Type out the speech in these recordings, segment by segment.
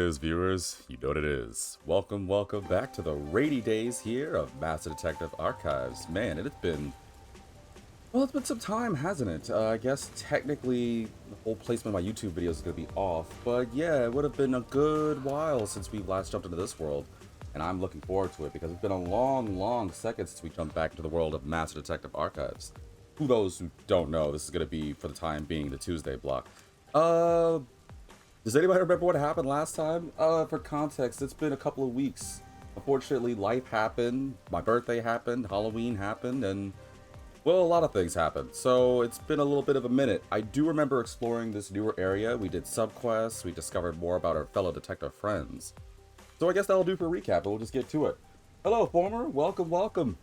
is, viewers. You know what it is. Welcome back to the rainy days here of Master Detective Archives. Man, it's been some time, hasn't it? I guess technically the whole placement of my YouTube videos is going to be off, but yeah, it would have been a good while since we last jumped into this world, and I'm looking forward to it because it's been a long second since we jumped back into the world of Master Detective Archives. For those who don't know, this is going to be, for the time being, the Tuesday block. Does anybody remember what happened last time? For context, it's been a couple of weeks. Unfortunately, life happened, my birthday happened, Halloween happened, and, well, a lot of things happened. So it's been a little bit of a minute. I do remember exploring this newer area. We did subquests, we discovered more about our fellow detective friends. So I guess that'll do for a recap, and we'll just get to it. Hello, Former. Welcome.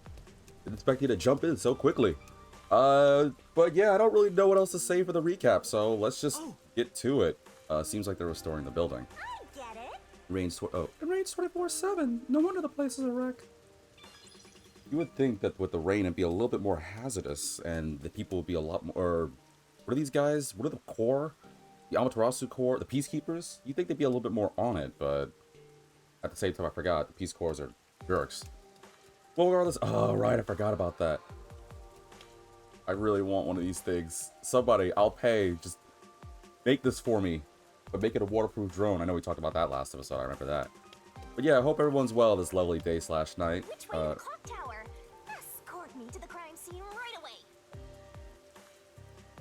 Didn't expect you to jump in so quickly. But yeah, I don't really know what else to say for the recap, so let's just get to it. Seems like they're restoring the building. I get it. It rains 24/7. No wonder the place is a wreck. You would think that with the rain it'd be a little bit more hazardous, and the people would be a lot more... What are these guys? What are the Corps? The Amaterasu Corps? The Peacekeepers? You'd think they'd be a little bit more on it, but... At the same time, I forgot. The Peace Corps are jerks. Well, regardless... Oh, right, I forgot about that. I really want one of these things. Somebody, I'll pay. Just make this for me. But make it a waterproof drone. I know we talked about that last episode. I remember that. But yeah, I hope everyone's well this lovely day/night. Which way to the clock tower? Escort me to the crime scene right away.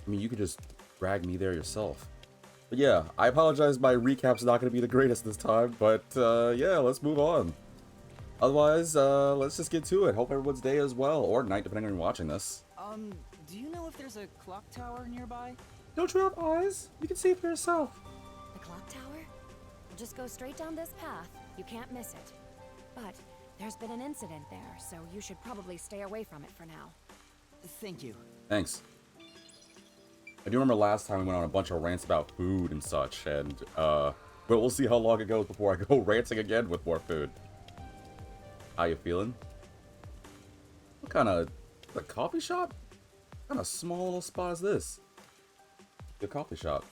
I mean, you could just drag me there yourself. But yeah, I apologize. My recap's not going to be the greatest this time. But yeah, let's move on. Otherwise, let's just get to it. Hope everyone's day is well, or night, depending on when you're watching this. Do you know if there's a clock tower nearby? Don't you have eyes? You can see for yourself. The clock tower? We'll just go straight down this path. You can't miss it. But there's been an incident there, so you should probably stay away from it for now. Thank you. Thanks. I do remember last time we went on a bunch of rants about food and such, and but we'll see how long it goes before I go ranting again with more food. How you feeling? What kind of... a coffee shop? What kind of small little spot is this? The coffee shop.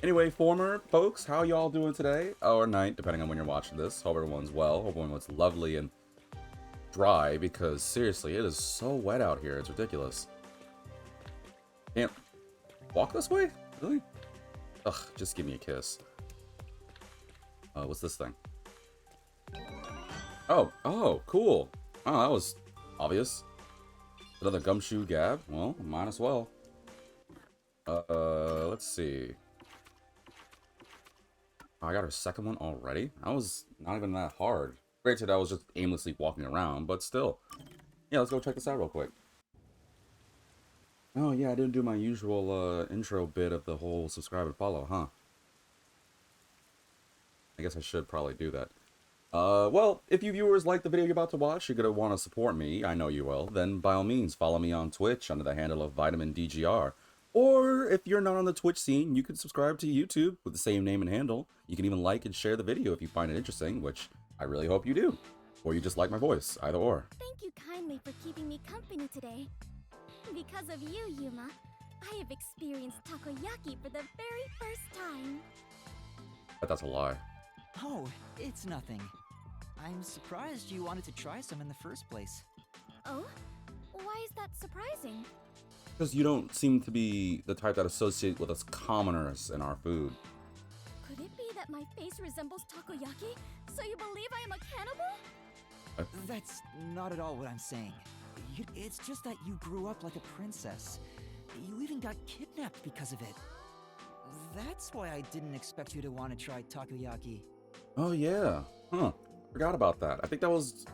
Anyway, Former folks, how y'all doing today? Or night, depending on when you're watching this. Hope everyone's well. Hope everyone's lovely and dry, because seriously, it is so wet out here. It's ridiculous. Can't walk this way? Really? Ugh, just give me a kiss. What's this thing? Oh, cool. Oh, that was obvious. Another gumshoe gab? Well, might as well. Let's see. Oh, I got her second one already? That was not even that hard. Granted, I was just aimlessly walking around, but still. Yeah, let's go check this out real quick. Oh, yeah, I didn't do my usual, intro bit of the whole subscribe and follow, huh? I guess I should probably do that. Well, if you viewers like the video you're about to watch, you're gonna want to support me, I know you will, then by all means, follow me on Twitch under the handle of Vitamin DGR. Or, if you're not on the Twitch scene, you can subscribe to YouTube with the same name and handle. You can even like and share the video if you find it interesting, which I really hope you do. Or you just like my voice, either or. Thank you kindly for keeping me company today. Because of you, Yuma, I have experienced takoyaki for the very first time. But that's a lie. Oh, it's nothing. I'm surprised you wanted to try some in the first place. Oh? Why is that surprising? Because you don't seem to be the type that associate with us commoners in our food. Could it be that my face resembles takoyaki, so you believe I am a cannibal? That's not at all what I'm saying. It's just that you grew up like a princess. You even got kidnapped because of it. That's why I didn't expect you to want to try takoyaki. Oh yeah. Huh. Forgot about that. I think that was...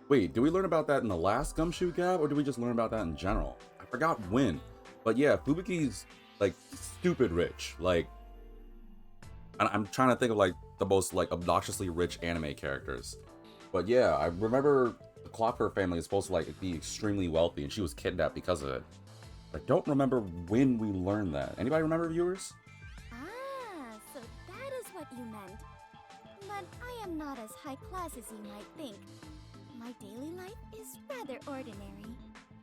Wait, did we learn about that in the last Gumshoe Gab, or did we just learn about that in general? I forgot when. But yeah, Fubuki's, like, stupid rich. Like... I'm trying to think of, like, the most, like, obnoxiously rich anime characters. But yeah, I remember the Clockwork family is supposed to, like, be extremely wealthy, and she was kidnapped because of it. I don't remember when we learned that. Anybody remember, viewers? Ah, so that is what you meant. But I am not as high class as you might think. My daily life is rather ordinary.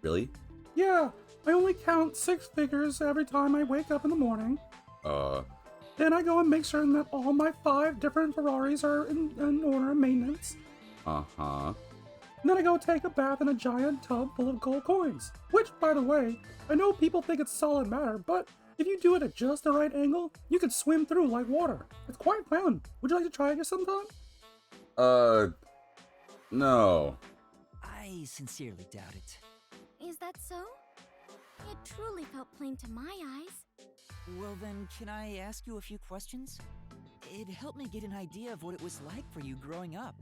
Really? Yeah, I only count 6 figures every time I wake up in the morning. Then I go and make certain that all my 5 different Ferraris are in order of maintenance. Uh-huh. And then I go take a bath in a giant tub full of gold coins. Which, by the way, I know people think it's solid matter, but if you do it at just the right angle, you could swim through like water. It's quite fun. Would you like to try it sometime? No. I sincerely doubt it. Is that so? It truly felt plain to my eyes. Well then, can I ask you a few questions? It helped me get an idea of what it was like for you growing up.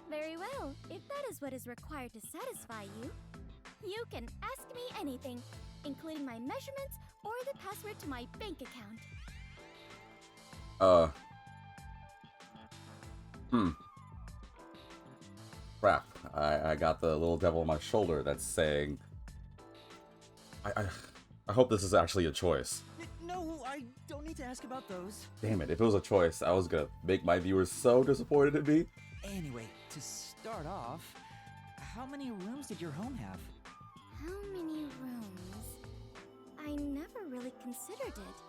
Very well. If that is what is required to satisfy you, you can ask me anything, including my measurements or the password to my bank account. Crap. I got the little devil on my shoulder that's saying... I hope this is actually a choice. No, I don't need to ask about those. Damn it, if it was a choice, I was gonna make my viewers so disappointed in me. Anyway, to start off, how many rooms did your home have? How many rooms? I never really considered it.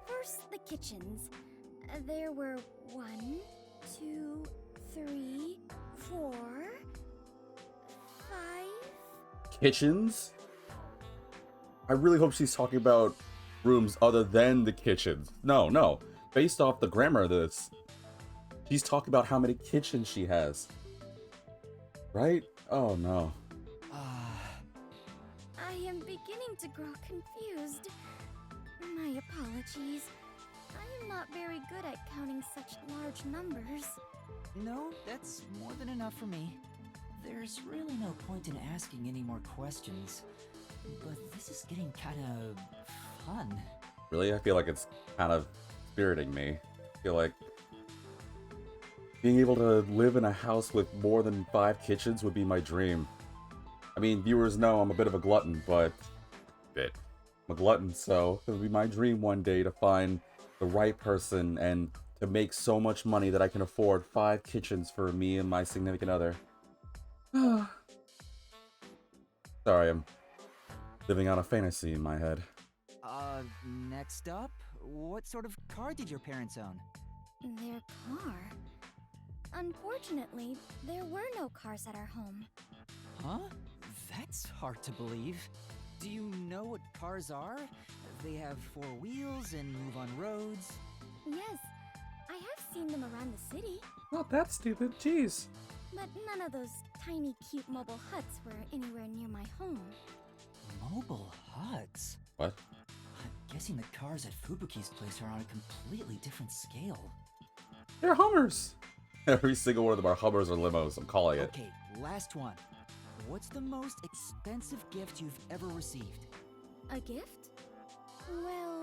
First the kitchens. There were 1, 2, 3, 4, 5. Kitchens? I really hope she's talking about rooms other than the kitchens. No. Based off the grammar of this, she's talking about how many kitchens she has. Right? Oh no. I am beginning to grow confused. My apologies. I am not very good at counting such large numbers. No, that's more than enough for me. There's really no point in asking any more questions. But this is getting kind of fun. Really? I feel like it's kind of spiriting me. I feel like being able to live in a house with more than 5 kitchens would be my dream. I mean, viewers know I'm a bit of a glutton, but... I'm a glutton, so it would be my dream one day to find the right person and to make so much money that I can afford 5 kitchens for me and my significant other. Sorry, I'm living out a fantasy in my head. Next up, what sort of car did your parents own? Their car? Unfortunately, there were no cars at our home. Huh? That's hard to believe. Do you know what cars are? They have 4 wheels and move on roads. Yes, I have seen them around the city, Not that stupid, jeez. but none of those tiny cute mobile huts were anywhere near my home. Mobile huts? What? I'm guessing the cars at Fubuki's place are on a completely different scale. They're Hummers! Every single one of them are Hummers or limos, I'm calling it. Okay, last one. What's the most expensive gift you've ever received? A gift? Well,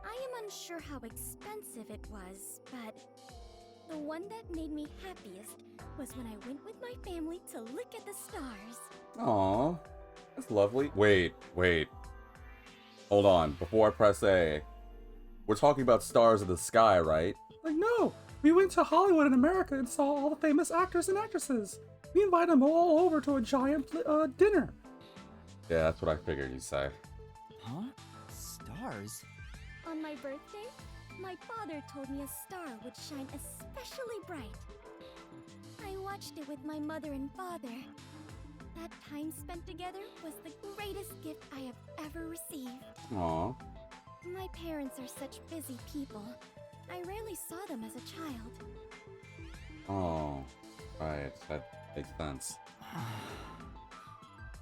I am unsure how expensive it was, but the one that made me happiest was when I went with my family to look at the stars. Aww, that's lovely. Wait. Hold on, before I press A. We're talking about stars in the sky, right? Like, no! We went to Hollywood in America and saw all the famous actors and actresses. We invited them all over to a giant dinner. Yeah, that's what I figured you'd say. Huh? Stars? On my birthday, my father told me a star would shine especially bright. I watched it with my mother and father. That time spent together was the greatest gift I have ever received. Aww. My parents are such busy people. I rarely saw them as a child. Oh, right, that makes sense.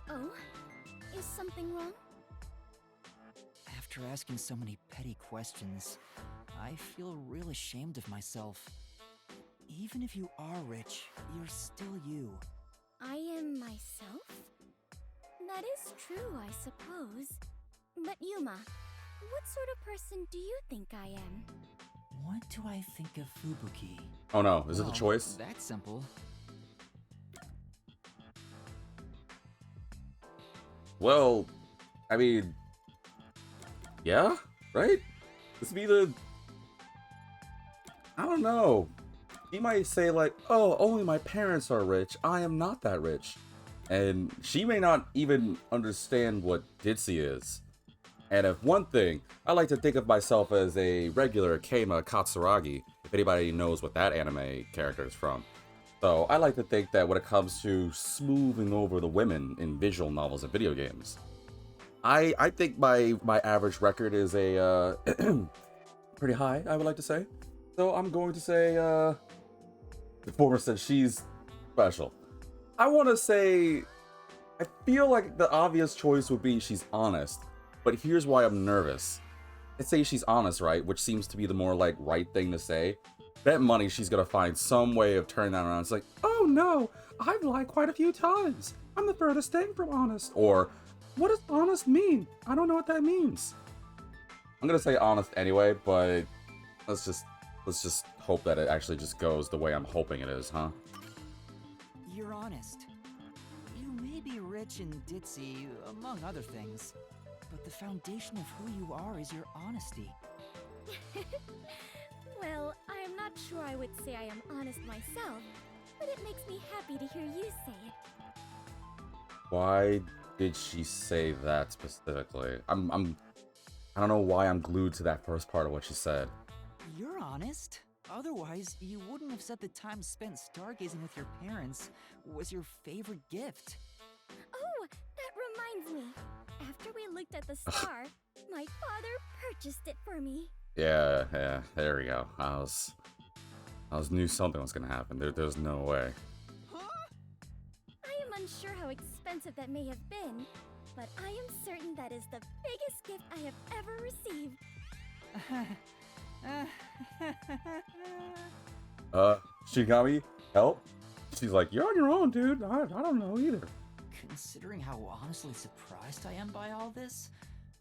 Oh? Is something wrong? After asking so many petty questions, I feel real ashamed of myself. Even if you are rich, you're still you. I am myself? That is true, I suppose. But Yuma, what sort of person do you think I am? What do I think of Fubuki? Oh no, is it the Well, choice? That's simple. Well, I mean, yeah, right? This would be the... I don't know. He might say like, oh, only my parents are rich. I am not that rich. And she may not even understand what ditzy is. And if one thing, I like to think of myself as a regular Keima Katsuragi, if anybody knows what that anime character is from. So I like to think that when it comes to smoothing over the women in visual novels and video games, I think my average record is a pretty high, I would like to say. So I'm going to say the former said she's special. I want to say, I feel like the obvious choice would be she's honest, but here's why I'm nervous. I'd say she's honest, right? Which seems to be the more like right thing to say. Bet money she's gonna find some way of turning that around. It's like, oh no, I've lied quite a few times. I'm the furthest thing from honest. Or, what does honest mean? I don't know what that means. I'm gonna say honest anyway, but let's just hope that it actually just goes the way I'm hoping it is, huh? You're honest. You may be rich and ditzy, among other things, but the foundation of who you are is your honesty. Well, I am not sure I would say I am honest myself, but it makes me happy to hear you say it. Why did she say that specifically? I don't know why I'm glued to that first part of what she said. You're honest. Otherwise, you wouldn't have said the time spent stargazing with your parents was your favorite gift. Oh, that reminds me. After we looked at the star, my father purchased it for me. Yeah, there we go. I was knew something was gonna happen. There's no way. I am unsure how expensive that may have been, but I am certain that is the biggest gift I have ever received. Shigami, help? She's like, you're on your own, dude. I don't know either. Considering how honestly surprised I am by all this,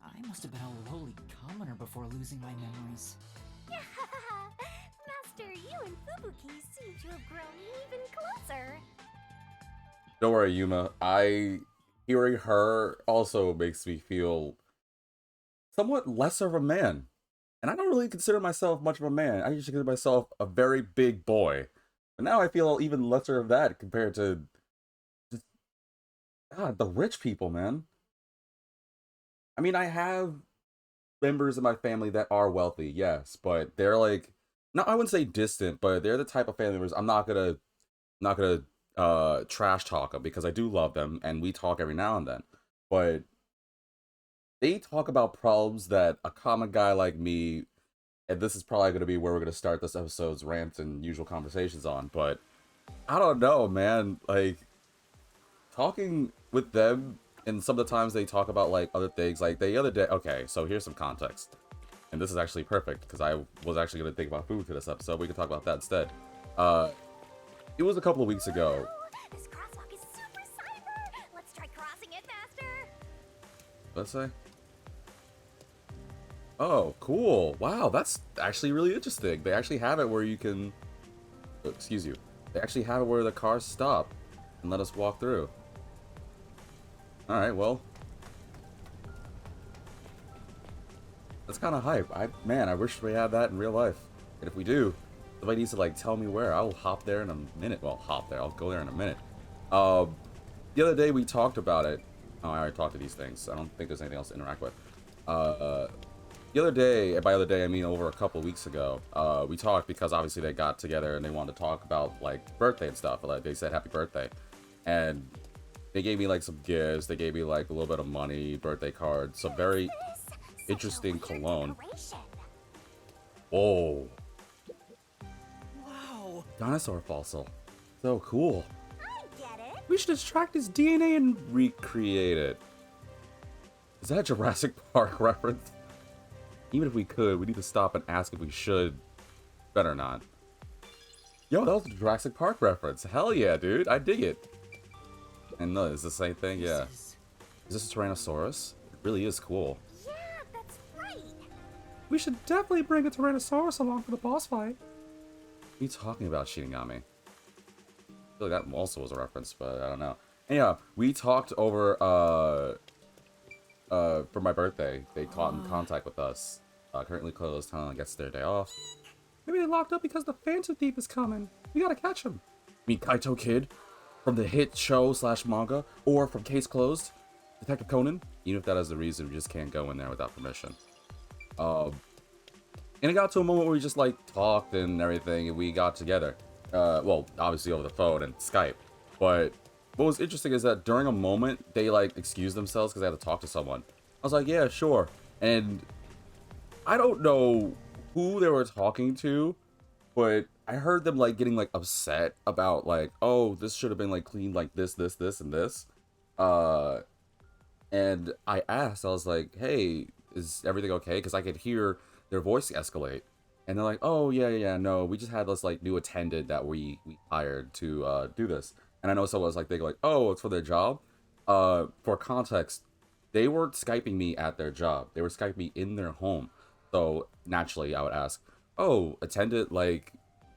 I must have been a lowly commoner before losing my memories. Master, you and Fubuki seem to have grown even closer. Don't worry, Yuma. Hearing her also makes me feel somewhat lesser of a man. And I don't really consider myself much of a man. I usually consider myself a very big boy. But now I feel even lesser of that compared to just, God, the rich people, man. I mean, I have members of my family that are wealthy, yes, but they're like, no, I wouldn't say distant, but they're the type of family members I'm not gonna trash talk them because I do love them and we talk every now and then. But they talk about problems that a common guy like me, and this is probably going to be where we're going to start this episode's rants and usual conversations on, but I don't know, man. Like, talking with them, and some of the times they talk about, like, other things, like, the other day, okay, so here's some context, and this is actually perfect, because I was actually going to think about food for this episode. We can talk about that instead. It was a couple of weeks ago. This crosswalk is super cyber! Let's try crossing it faster! Let's say. Oh, cool. Wow, that's actually really interesting. They actually have it where you can... Oh, excuse you. They actually have it where the cars stop and let us walk through. Alright, well. That's kind of hype. Man, I wish we had that in real life. And if we do, somebody needs to, like, tell me where. I'll hop there in a minute. Well, hop there. I'll go there in a minute. The other day we talked about it. Oh, I already talked to these things. I don't think there's anything else to interact with. The other day, and by other day I mean over a couple weeks ago, we talked because obviously they got together and they wanted to talk about, like, birthday and stuff. Like, they said happy birthday. And they gave me, like, some gifts. They gave me, like, a little bit of money, birthday cards, some very interesting cologne. Oh. Wow! Dinosaur fossil. So cool. I get it! We should extract his DNA and recreate it. Is that a Jurassic Park reference? Even if we could, we need to stop and ask if we should. Better not. Yo, that was a Jurassic Park reference. Hell yeah, dude. I dig it. And no, is this the same thing? Yeah. Is this a Tyrannosaurus? It really is cool. Yeah, that's right! We should definitely bring a Tyrannosaurus along for the boss fight. What are you talking about, Shinigami? I feel like that also was a reference, but I don't know. Anyhow, we talked over, for my birthday. They got in contact with us. Currently closed, huh? I guess their day off. Maybe they locked up because the Phantom Thief is coming. We gotta catch him. Meet Kaito Kid from the hit show / manga, or from Case Closed. Detective Conan, even if that is the reason, we just can't go in there without permission. And it got to a moment where we just like talked and everything, and we got together. Well, obviously over the phone and Skype. But what was interesting is that during a moment, they like excused themselves because they had to talk to someone. I was like, yeah, sure. And I don't know who they were talking to, but I heard them like getting like upset about like, oh, this should have been like cleaned like this, and this. And I asked, I was like, hey, is everything okay? Because I could hear their voice escalate. And they're like, oh, yeah, no, we just had this, like, new attendant that we hired to do this. And I know someone was, like, thinking, like, oh, it's for their job? For context, they weren't Skyping me at their job. They were Skyping me in their home. So, naturally, I would ask, oh, attendant, like,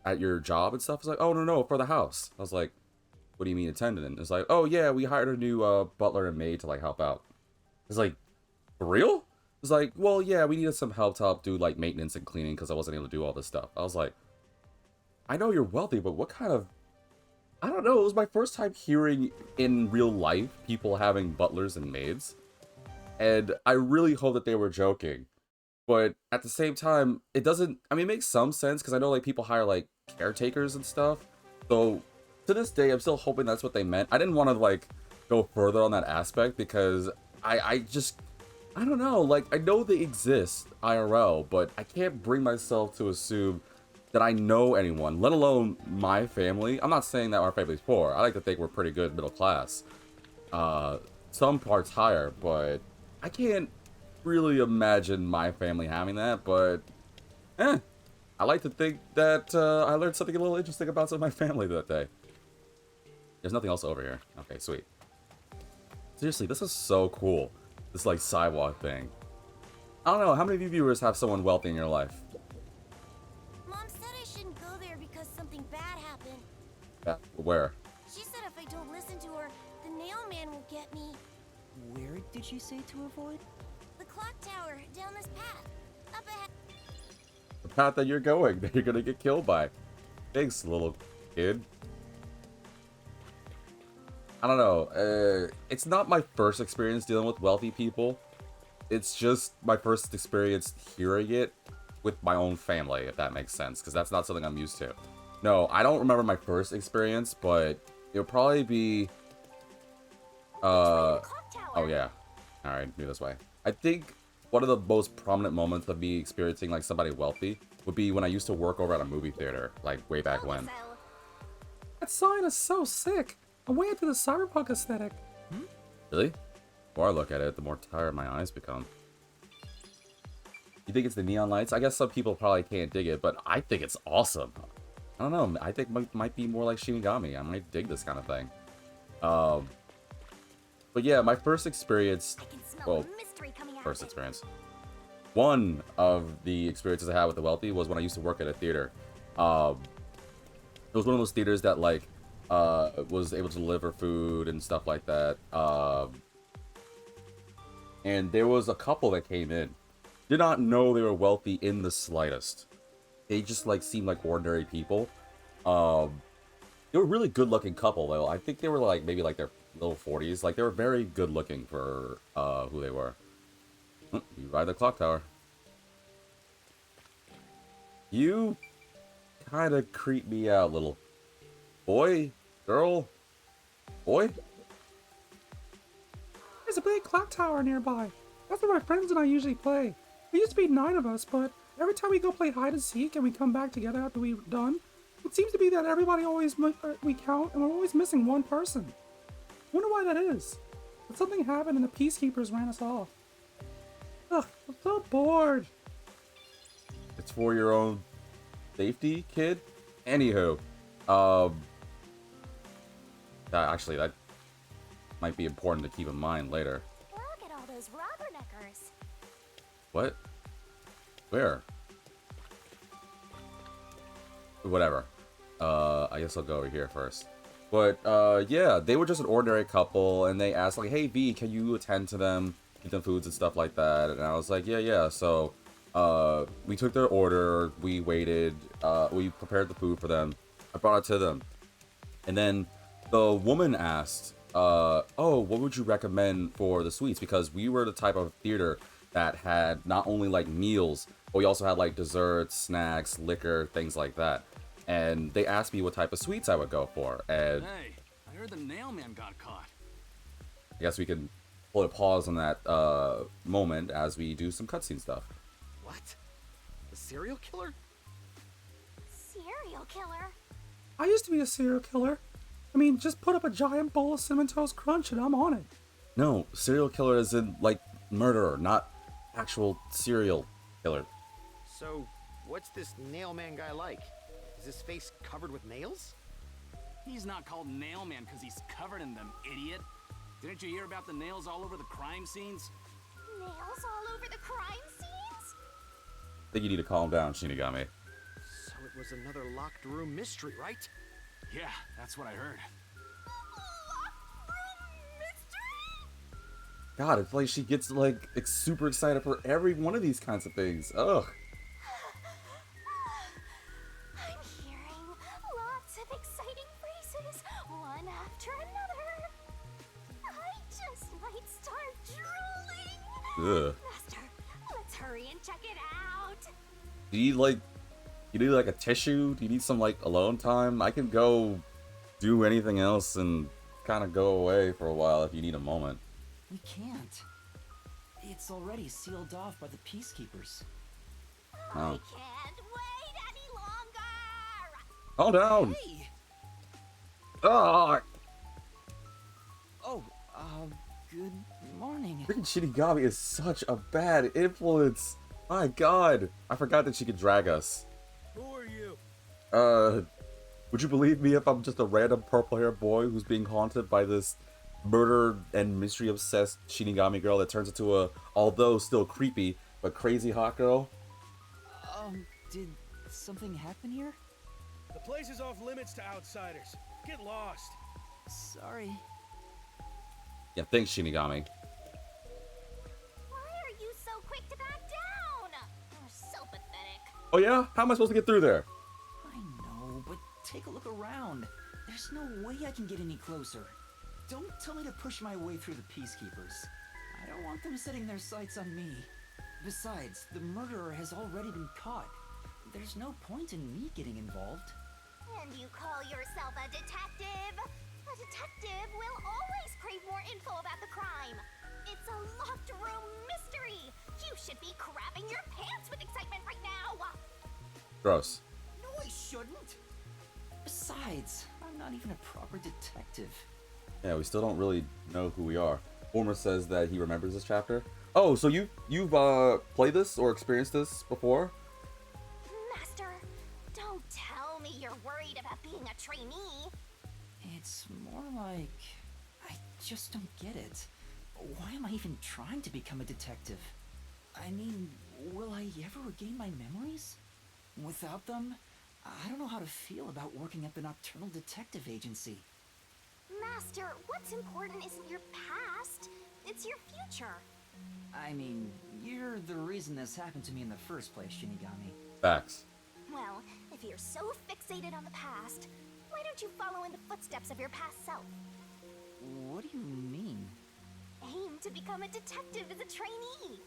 at your job and stuff? It's like, oh, no, for the house. I was like, what do you mean attendant? And it's like, oh, yeah, we hired a new butler and maid to, like, help out. It's like, for real? It's like, well, yeah, we needed some help to do, like, maintenance and cleaning because I wasn't able to do all this stuff. I was like, I know you're wealthy, but what kind of... I don't know, it was my first time hearing in real life people having butlers and maids. And I really hope that they were joking. But at the same time, it doesn't... I mean, it makes some sense because I know, like, people hire, like, caretakers and stuff. So, to this day, I'm still hoping that's what they meant. I didn't want to, like, go further on that aspect because I just... I don't know, like, I know they exist, IRL, but I can't bring myself to assume that I know anyone, let alone my family. I'm not saying that our family's poor. I like to think we're pretty good middle class. Some parts higher, but I can't really imagine my family having that, but, I like to think that I learned something a little interesting about some of my family that day. There's nothing else over here. Okay, sweet. Seriously, this is so cool. This, like, sidewalk thing. I don't know, how many of you viewers have someone wealthy in your life? Mom said I shouldn't go there because something bad happened. Where? She said if I don't listen to her, the nail man will get me. Where did you say to avoid? The clock tower, down this path. Up ahead. The path that you're going, that you're gonna get killed by. Thanks, little kid. I don't know, it's not my first experience dealing with wealthy people. It's just my first experience hearing it with my own family, if that makes sense, because that's not something I'm used to. No, I don't remember my first experience, but it'll probably be... oh yeah. Alright, move this way. I think one of the most prominent moments of me experiencing, like, somebody wealthy would be when I used to work over at a movie theater, like, way back when. That sign is so sick. I'm way into the cyberpunk aesthetic. Really? The more I look at it, the more tired my eyes become. You think it's the neon lights? I guess some people probably can't dig it, but I think it's awesome. I don't know. I think it might be more like Shinigami. I might dig this kind of thing. But yeah, my first experience... I can smell Well, the mystery coming out first of it. experience. One of the experiences I had with the wealthy was when I used to work at a theater. It was one of those theaters that, like, was able to deliver food and stuff like that. And there was a couple that came in. Did not know they were wealthy in the slightest. They just, like, seemed like ordinary people. They were a really good looking couple, though. I think they were, like, maybe, like, their little 40s. Like, they were very good looking for who they were. You ride the clock tower. You kind of creep me out, little boy, girl, boy. There's a big clock tower nearby. That's where my friends and I usually play. There used to be 9 of us, but every time we go play hide and seek and we come back together after we're done, it seems to be that everybody always we count and we're always missing one person. Wonder why that is. But something happened and the peacekeepers ran us off. Ugh, I'm so bored. It's for your own safety, kid. Anywho, actually, that might be important to keep in mind later. Look at all those rubberneckers. What? Where? Whatever. I guess I'll go over here first. But, yeah, they were just an ordinary couple, and they asked, like, hey, V, can you attend to them, get them foods and stuff like that? And I was like, yeah. So, we took their order, we waited, we prepared the food for them, I brought it to them. And then the woman asked, oh, what would you recommend for the sweets? Because we were the type of theater that had not only like meals, but we also had like desserts, snacks, liquor, things like that. And they asked me what type of sweets I would go for, and Hey, I heard the nailman got caught. I guess we can put a pause on that moment as we do some cutscene stuff. What? The serial killer? Serial killer? I used to be a serial killer. I mean, just put up a giant bowl of Cinnamon Toast Crunch and I'm on it. No, serial killer is in like murderer, not actual serial killer. So, what's this nailman guy like? Is his face covered with nails? He's not called nailman because he's covered in them, idiot. Didn't you hear about the nails all over the crime scenes? Nails all over the crime scenes? I think you need to calm down, Shinigami. So it was another locked room mystery, right? Yeah, that's what I heard. Locked room mystery? God, it's like she gets like super excited for every one of these kinds of things. Ugh. I'm hearing lots of exciting phrases, one after another. I just might start drooling. Ugh. Master, let's hurry and check it out. Do you need like a tissue? Do you need some like alone time? I can go do anything else and kind of go away for a while if you need a moment. We can't. It's already sealed off by the peacekeepers. Oh. I can't wait any longer. Calm down. Hey! Ah, Oh, good morning. freaking Shinigami is such a bad influence. My God, I forgot that she could drag us. Who are you? Would you believe me if I'm just a random purple-haired boy who's being haunted by this murder and mystery-obsessed Shinigami girl that turns into a, although still creepy, but crazy hot girl? Did something happen here? The place is off limits to outsiders. Get lost. Sorry. Yeah, thanks, Shinigami. Why are you so quick to back down? You're so pathetic. Oh yeah? How am I supposed to get through there? I know, but take a look around. There's no way I can get any closer. Don't tell me to push my way through the peacekeepers. I don't want them setting their sights on me. Besides, the murderer has already been caught. There's no point in me getting involved. And you call yourself a detective? A detective will always crave more info about the crime. It's a locked room mystery. You should be crapping your pants with excitement right now. Gross. No, I shouldn't. Besides, I'm not even a proper detective. Yeah, we still don't really know who we are. Homer says that he remembers this chapter. Oh, so you've played this or experienced this before? Master, don't tell me you're worried about being a trainee. It's more like... I just don't get it. Why am I even trying to become a detective? I mean, will I ever regain my memories? Without them, I don't know how to feel about working at the Nocturnal Detective Agency. Master, what's important isn't your past, it's your future. I mean, you're the reason this happened to me in the first place, Shinigami. Facts. Well, if you're so fixated on the past, why don't you follow in the footsteps of your past self? What do you mean? Aim to become a detective as a trainee.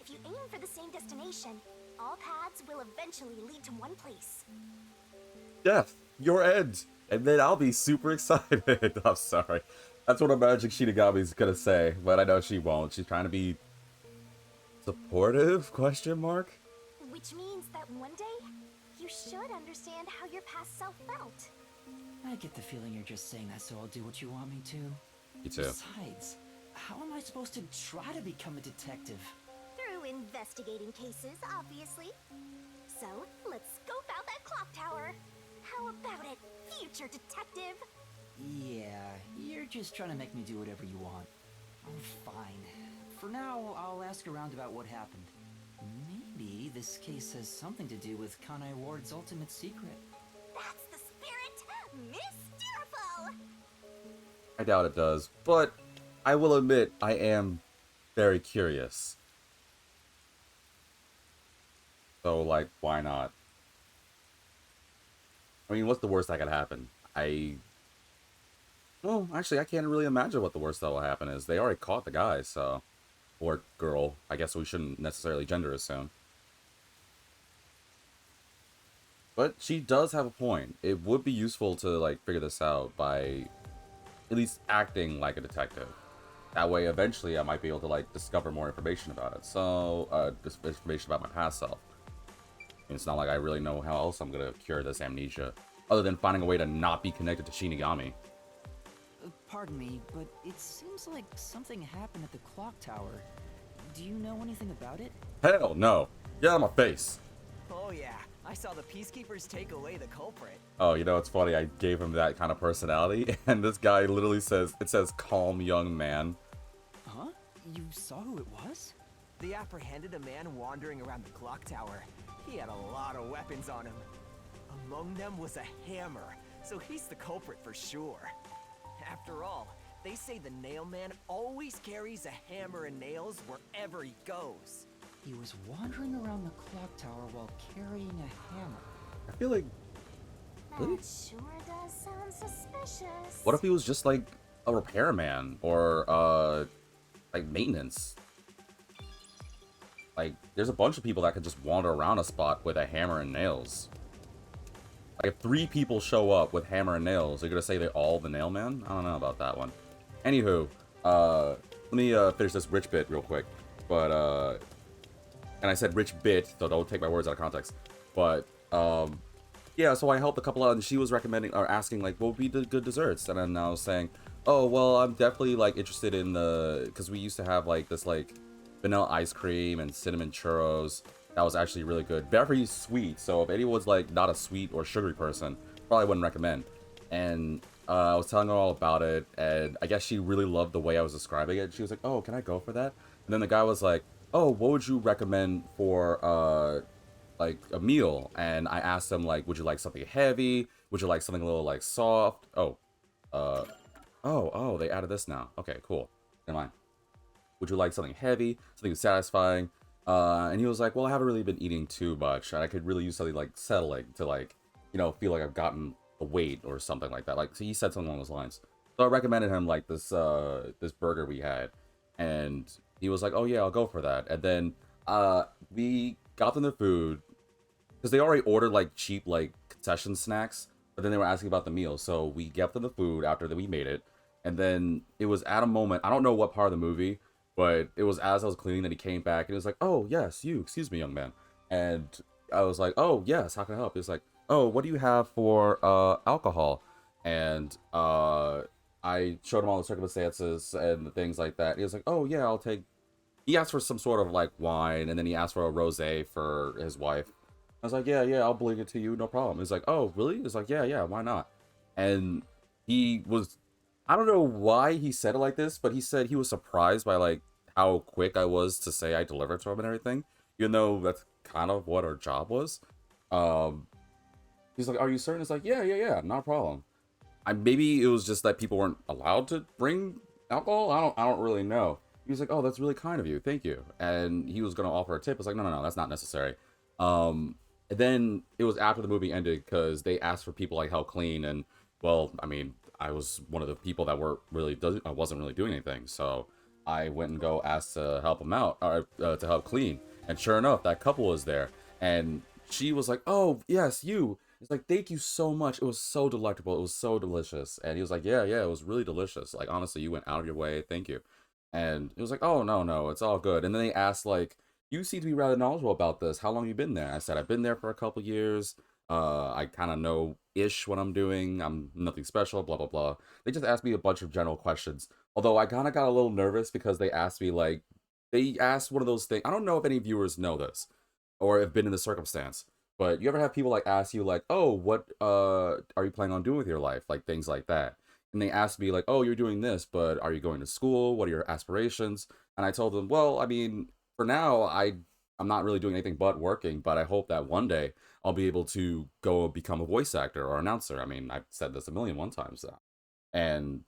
If you aim for the same destination, all paths will eventually lead to one place. Death, your end. And then I'll be super excited. I'm sorry. That's what Magic Shinigami's gonna say, but I know she won't. She's trying to be supportive? Question mark? Which means that one day, you should understand how your past self felt. I get the feeling you're just saying that so I'll do what you want me to. You too. Besides, how am I supposed to try to become a detective? Through investigating cases, obviously. So, let's scope out that clock tower. How about it, future detective? Yeah, you're just trying to make me do whatever you want. I'm fine. For now, I'll ask around about what happened. Maybe this case has something to do with Kanai Ward's ultimate secret. That's the spirit! Mysterful! I doubt it does, but I will admit I am very curious. So, like, why not? I mean, what's the worst that could happen? Well, actually, I can't really imagine what the worst that will happen is. They already caught the guy, so... Or girl. I guess we shouldn't necessarily gender assume. But she does have a point. It would be useful to, like, figure this out by at least acting like a detective. That way, eventually, I might be able to, like, discover more information about it. So, this information about my past self. And it's not like I really know how else I'm gonna cure this amnesia, other than finding a way to not be connected to Shinigami. Pardon me, but it seems like something happened at the clock tower. Do you know anything about it? Hell no! Get out of my face! Oh yeah, I saw the Peacekeepers take away the culprit. Oh, you know, it's funny, I gave him that kind of personality, and this guy literally says, it says, calm young man. Huh? You saw who it was? They apprehended a man wandering around the clock tower. He had a lot of weapons on him. Among them was a hammer, so he's the culprit for sure. After all, they say the nail man always carries a hammer and nails wherever he goes. He was wandering around the clock tower while carrying a hammer. I feel like... Really? That sure does sound suspicious. What if he was just, like, a repairman, or, like, maintenance? Like, there's a bunch of people that could just wander around a spot with a hammer and nails. Like, if 3 people show up with hammer and nails, they're gonna say they're all the nail man? I don't know about that one. Anywho, let me finish this rich bit real quick. But, and I said rich bit, so don't take my words out of context. But, yeah, so I helped a couple out, and she was recommending, or asking, like, what would be the good desserts? And then I was saying, oh, well, I'm definitely, like, interested in the, because we used to have, like, this, like, vanilla ice cream and cinnamon churros. That was actually really good. Very sweet, so if anyone's, like, not a sweet or sugary person, probably wouldn't recommend. And I was telling her all about it, and I guess she really loved the way I was describing it. She was like, oh, can I go for that? And then the guy was like, oh, what would you recommend for, like, a meal? And I asked him, like, would you like something heavy? Would you like something a little, like, soft? Oh, they added this now. Okay, cool. Never mind. Would you like something heavy? Something satisfying? And he was like, well, I haven't really been eating too much. And I could really use something, like, settling to, like, you know, feel like I've gotten a weight or something like that. Like, so he said something along those lines. So I recommended him, like, this burger we had. And he was like, oh, yeah, I'll go for that. And then we got them the food. Because they already ordered, like, cheap, like, concession snacks. But then they were asking about the meal. So we gave them the food after that we made it. And then it was at a moment, I don't know what part of the movie, but it was as I was cleaning that he came back. And he was like, oh, yes, you, excuse me, young man. And I was like, oh, yes, how can I help? He was like, oh, what do you have for alcohol? And I showed him all the circumstances and the things like that. He was like, oh, yeah, I'll take... He asked for some sort of, like, wine, and then he asked for a rosé for his wife. I was like, yeah, I'll bring it to you, no problem. He's like, oh, really? He's like, yeah, why not? And he was... I don't know why he said it like this, but he said he was surprised by, like, how quick I was to say I delivered to him and everything. Even though that's kind of what our job was. He's like, are you certain? It's like, yeah, not a problem. Maybe it was just that people weren't allowed to bring alcohol? I don't really know. He was like, oh, that's really kind of you, thank you. And he was gonna offer a tip. I was like, no, that's not necessary. And then it was after the movie ended, because they asked for people like help clean, and well, I mean, I was one of the people that I wasn't really doing anything, so I went and go asked to help him out, or to help clean. And sure enough, that couple was there, and she was like, oh, yes, you. It's like, thank you so much. It was so delectable. It was so delicious. And he was like, yeah, it was really delicious. Like, honestly, you went out of your way. Thank you. And it was like, oh, no, it's all good. And then they asked, like, you seem to be rather knowledgeable about this. How long have you been there? I said, I've been there for a couple years. I kind of know-ish what I'm doing. I'm nothing special, blah, blah, blah. They just asked me a bunch of general questions. Although I kind of got a little nervous because they asked me, like, they asked one of those things. I don't know if any viewers know this or have been in this circumstance. But you ever have people, like, ask you, like, oh, what are you planning on doing with your life? Like, things like that. And they asked me, like, oh, you're doing this, but are you going to school? What are your aspirations? And I told them, well, I mean, for now, I'm not really doing anything but working, but I hope that one day I'll be able to go become a voice actor or announcer. I mean, I've said this a million one times now. And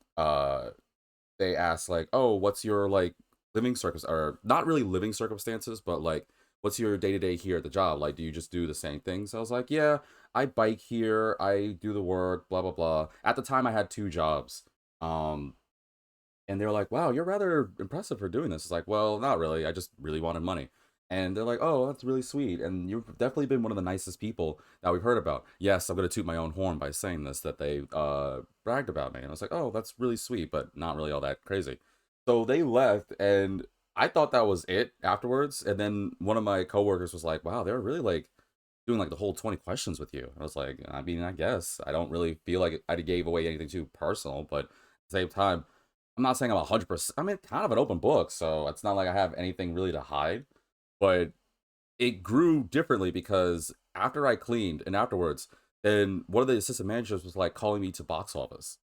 they asked, like, oh, what's your, like, living circumstances? Or not really living circumstances, but, like, what's your day-to-day here at the job? Like, do you just do the same things? I was like, yeah, I bike here, I do the work, blah, blah, blah. At the time, I had 2 jobs. Um, and they're like, wow, you're rather impressive for doing this. It's like, well, not really. I just really wanted money. And they're like, oh, that's really sweet. And you've definitely been one of the nicest people that we've heard about. Yes, I'm going to toot my own horn by saying this, that they bragged about me. And I was like, oh, that's really sweet, but not really all that crazy. So they left, and I thought that was it afterwards. And then one of my coworkers was like, wow, they're really like doing like the whole 20 questions with you. I was like, I mean, I guess I don't really feel like I gave away anything too personal, but at the same time, I'm not saying I'm 100%. I mean, kind of an open book, so it's not like I have anything really to hide. But it grew differently because after I cleaned and afterwards, then one of the assistant managers was like calling me to box office.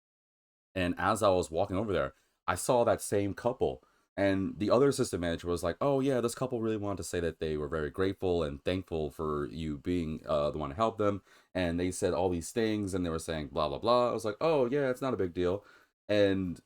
And as I was walking over there, I saw that same couple. And the other assistant manager was like, oh, yeah, this couple really wanted to say that they were very grateful and thankful for you being the one to help them. And they said all these things and they were saying blah, blah, blah. I was like, oh, yeah, it's not a big deal. And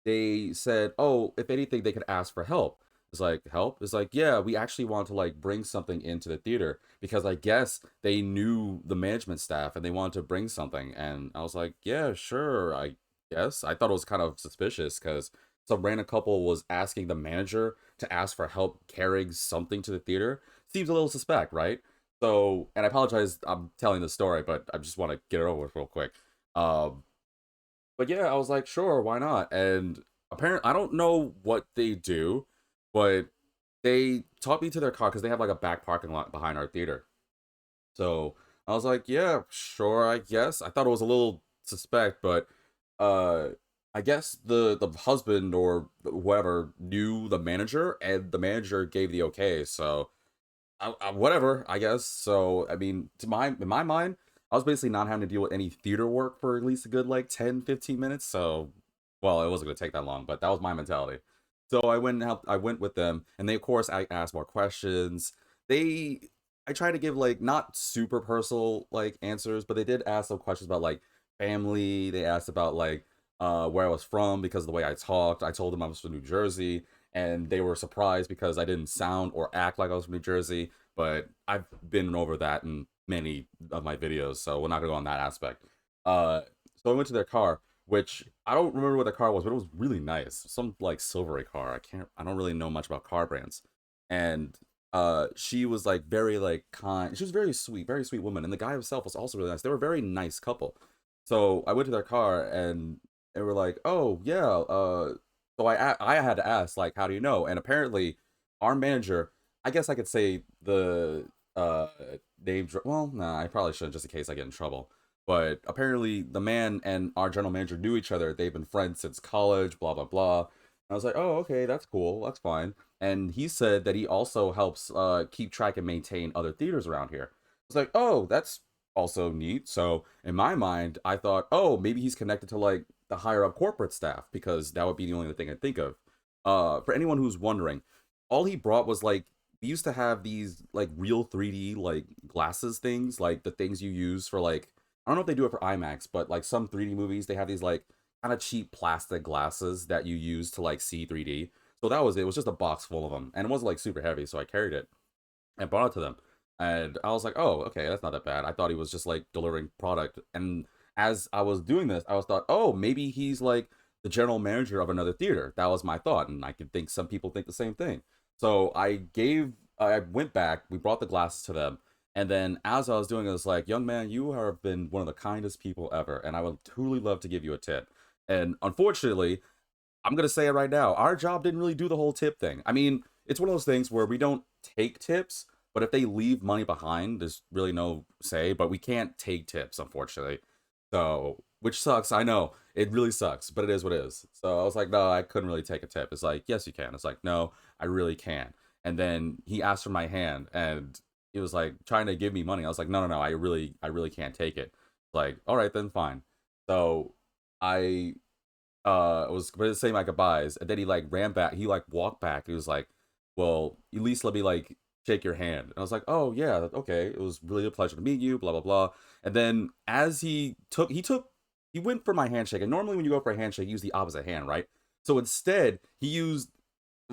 they said, oh, if anything, they could ask for help. It's like, help? It's like, yeah, we actually want to like bring something into the theater because I guess they knew the management staff and they wanted to bring something. And I was like, yeah, sure, I guess. I thought it was kind of suspicious because some random couple was asking the manager to ask for help carrying something to the theater. Seems a little suspect, right? So, and I apologize, I'm telling the story, but I just want to get it over with real quick. Um, but yeah, I was like, sure, why not? And apparently, I don't know what they do, but they taught me to their car because they have like a back parking lot behind our theater. So I was like, yeah, sure, I guess. I thought it was a little suspect, but uh, I guess the husband or whoever knew the manager, and the manager gave the okay. So whatever, I guess. So, I mean, in my mind, I was basically not having to deal with any theater work for at least a good like 10, 15 minutes. So, well, it wasn't going to take that long, but that was my mentality. So I went and helped, I went with them, and they, of course, I asked more questions. They, I tried to give like not super personal like answers, but they did ask some questions about like family. They asked about like where I was from because of the way I talked. I told them I was from New Jersey, and they were surprised because I didn't sound or act like I was from New Jersey. But I've been over that in many of my videos, so we're not gonna go on that aspect. Uh, so I went to their car, which I don't remember what the car was, but it was really nice. Some like silvery car. I don't really know much about car brands. And she was like very like kind. She was very sweet woman, and the guy himself was also really nice. They were a very nice couple. So I went to their car and they were like, "Oh yeah." So I had to ask like, "How do you know?" And apparently, our manager, I guess I could say the well, nah, I probably shouldn't just in case I get in trouble. But apparently, the man and our general manager knew each other. They've been friends since college. Blah blah blah. And I was like, "Oh, okay, that's cool. That's fine." And he said that he also helps keep track and maintain other theaters around here. I was like, "Oh, that's also neat." So in my mind, I thought, oh, maybe he's connected to like the higher up corporate staff because that would be the only thing I think of. For anyone who's wondering, all he brought was like we used to have these like real 3D like glasses things, like the things you use for like I don't know if they do it for IMAX, but like some 3D movies they have these like kind of cheap plastic glasses that you use to like see 3D. So that was it. It was just a box full of them, and it wasn't like super heavy, so I carried it and brought it to them. And I was like, oh, okay, that's not that bad. I thought he was just like delivering product. And as I was doing this, I was thought, oh, maybe he's like the general manager of another theater. That was my thought. And I could think some people think the same thing. So I went back, we brought the glasses to them. And then as I was doing it, I was like, young man, you have been one of the kindest people ever. And I would truly love to give you a tip. And unfortunately, I'm going to say it right now. Our job didn't really do the whole tip thing. I mean, it's one of those things where we don't take tips, but if they leave money behind, there's really no say, but we can't take tips, unfortunately. So, which sucks. I know it really sucks, but it is what it is. So I was like, no, I couldn't really take a tip. It's like, yes, you can. It's like, no, I really can. And then he asked for my hand and he was like trying to give me money. I was like, no, no, no, I really can't take it. Like, all right, then fine. So I was going to say my goodbyes, and then he like ran back. He like walked back. He was like, "Well, at least let me like shake your hand." And I was like, "Oh yeah, okay. It was really a pleasure to meet you." Blah blah blah. And then as he went for my handshake. And normally when you go for a handshake, you use the opposite hand, right? So instead, he used,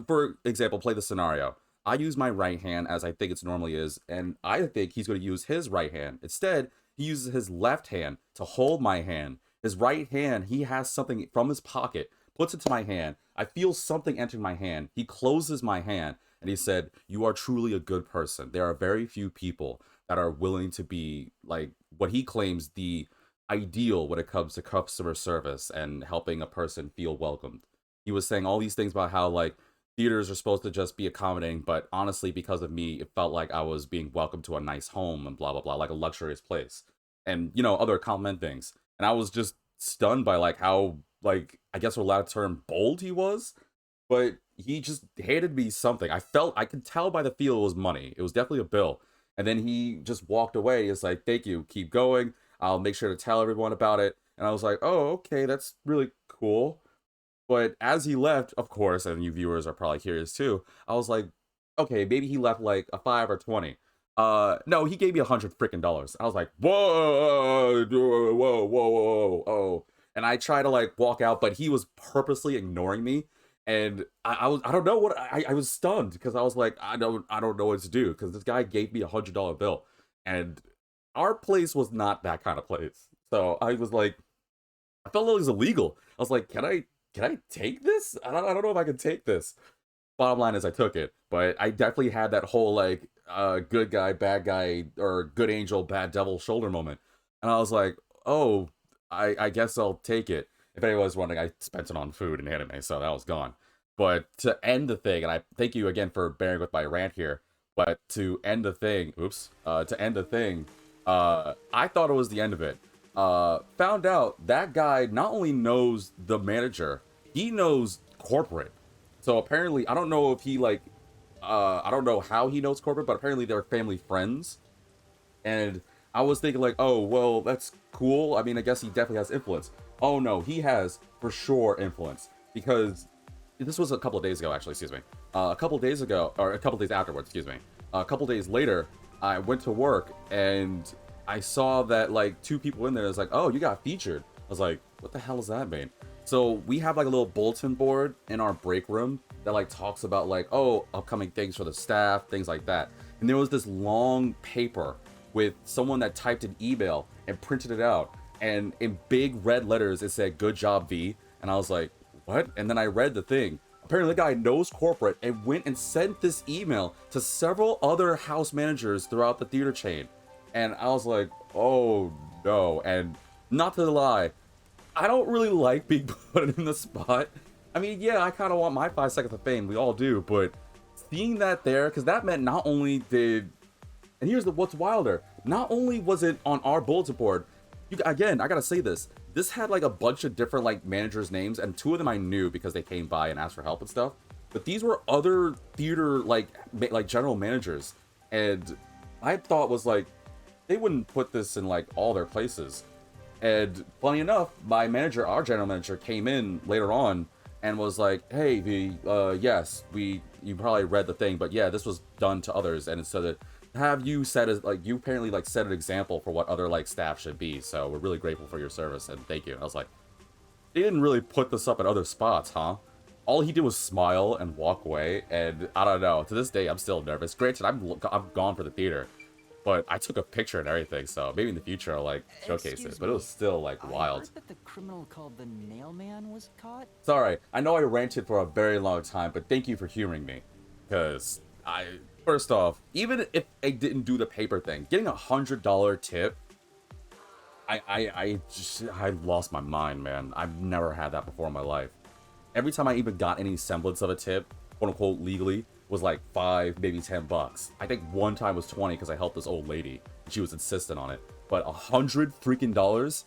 for example, play the scenario. I use my right hand as I think it's normally is, and I think he's going to use his right hand. Instead, he uses his left hand to hold my hand. His right hand, he has something from his pocket, puts it to my hand. I feel something entering my hand. He closes my hand and he said, "You are truly a good person. There are very few people that are willing to be like what he claims the ideal when it comes to customer service and helping a person feel welcomed." He was saying all these things about how like theaters are supposed to just be accommodating, but honestly, because of me, it felt like I was being welcomed to a nice home and blah blah blah, like a luxurious place, and other compliment things. And I was just stunned by like how like I guess we're allowed to term bold he was, but he just handed me something. I could tell by the feel it was money. It was definitely a bill. And then he just walked away. It's like, "Thank you, keep going. I'll make sure to tell everyone about it." And I was like, "Oh, okay, that's really cool." But as he left, of course, and you viewers are probably curious too, I was like, okay, maybe he left like a 5 or 20. No, he gave me $100 freaking. I was like, whoa, whoa, whoa, whoa, whoa. And I tried to like walk out, but he was purposely ignoring me. And I don't know what I was stunned because I was like, I don't know what to do because this guy gave me $100 bill, and our place was not that kind of place. So I was like, I felt like it was illegal. I was like, can I take this? I don't know if I can take this. Bottom line is I took it, but I definitely had that whole like good guy, bad guy, or good angel, bad devil shoulder moment. And I was like, oh, I guess I'll take it. If anyone's wondering, I spent it on food and anime, so that was gone. But to end the thing, and I thank you again for bearing with my rant here, but to end the thing, I thought it was the end of it. Found out that guy not only knows the manager, he knows corporate. So apparently, I don't know if he like, I don't know how he knows corporate, but apparently they're family friends. And I was thinking like, oh, well, that's cool. I mean, I guess he definitely has influence. Oh no, he has for sure influence, because this was a couple of days ago, actually, excuse me. A couple of days ago, or a couple of days afterwards, excuse me. A couple of days later, I went to work and I saw that like 2 people in there. It was like, oh, you got featured. I was like, what the hell does that mean? So we have like a little bulletin board in our break room that like talks about like, oh, upcoming things for the staff, things like that. And there was this long paper with someone that typed an email and printed it out. And in big red letters, it said, "Good job, V." And I was like, what? And then I read the thing. Apparently the guy knows corporate and went and sent this email to several other house managers throughout the theater chain. And I was like, oh no. And not to lie, I don't really like being put in the spot. I mean, yeah, I kind of want my 5 seconds of fame. We all do. But seeing that there, because that meant not only did... And here's what's wilder. Not only was it on our bulletin board, again, I gotta say this. This had like a bunch of different like managers' names, and 2 of them I knew because they came by and asked for help and stuff. But these were other theater like general managers, and I thought was like, they wouldn't put this in like all their places. And funny enough, my manager, our general manager, came in later on and was like, "Hey, V, yes, you probably read the thing, but yeah, this was done to others, and so that have you set as like you apparently like set an example for what other like staff should be. So we're really grateful for your service and thank you." And I was like, they didn't really put this up at other spots, huh? All he did was smile and walk away, and I don't know. To this day, I'm still nervous. Granted, I'm gone for the theater, but I took a picture and everything, so maybe in the future I'll like showcase it. But it was still like wild. I heard that the criminal called the Nailman was caught. Sorry, I know I ranted for a very long time, but thank you for humoring me, because first off, even if I didn't do the paper thing, getting $100 tip, I lost my mind, man. I've never had that before in my life. Every time I even got any semblance of a tip, quote unquote legally, was like 5, maybe $10. I think one time was 20 because I helped this old lady and she was insistent on it. But $100 freaking dollars,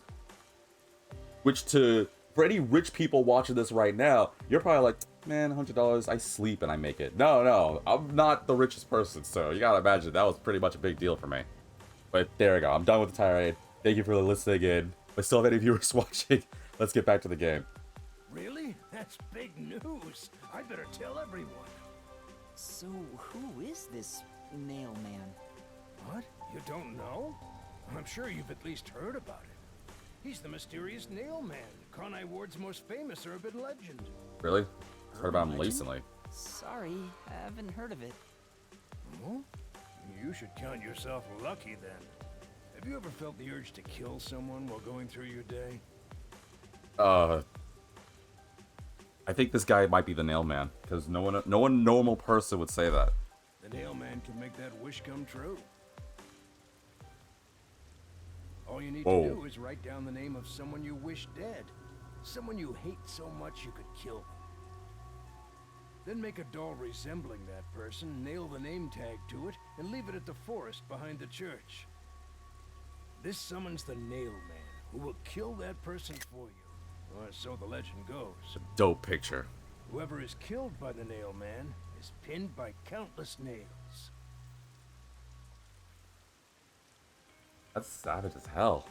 which for any rich people watching this right now, you're probably like, man, $100, I sleep and I make it. No, I'm not the richest person, so you gotta imagine that was pretty much a big deal for me. But there we go, I'm done with the tirade. Thank you for listening in. But still have any viewers watching, let's get back to the game. Really? That's big news. I better tell everyone. So, who is this Nailman? What? You don't know? I'm sure you've at least heard about it. He's the mysterious Nailman, Kanai Ward's most famous urban legend. Really? Heard about him recently. Sorry, I haven't heard of it. Oh? You should count yourself lucky then. Have you ever felt the urge to kill someone while going through your day? I think this guy might be the nail man, because no one normal person would say that. The nail man can make that wish come true. All you need Whoa. to do is write down the name of someone you wish dead. Someone you hate so much you could kill them. Then make a doll resembling that person, nail the name tag to it, and leave it at the forest behind the church. This summons the nail man, who will kill that person for you. Or so the legend goes. Dope picture. Whoever is killed by the nail man is pinned by countless nails. That's savage as hell.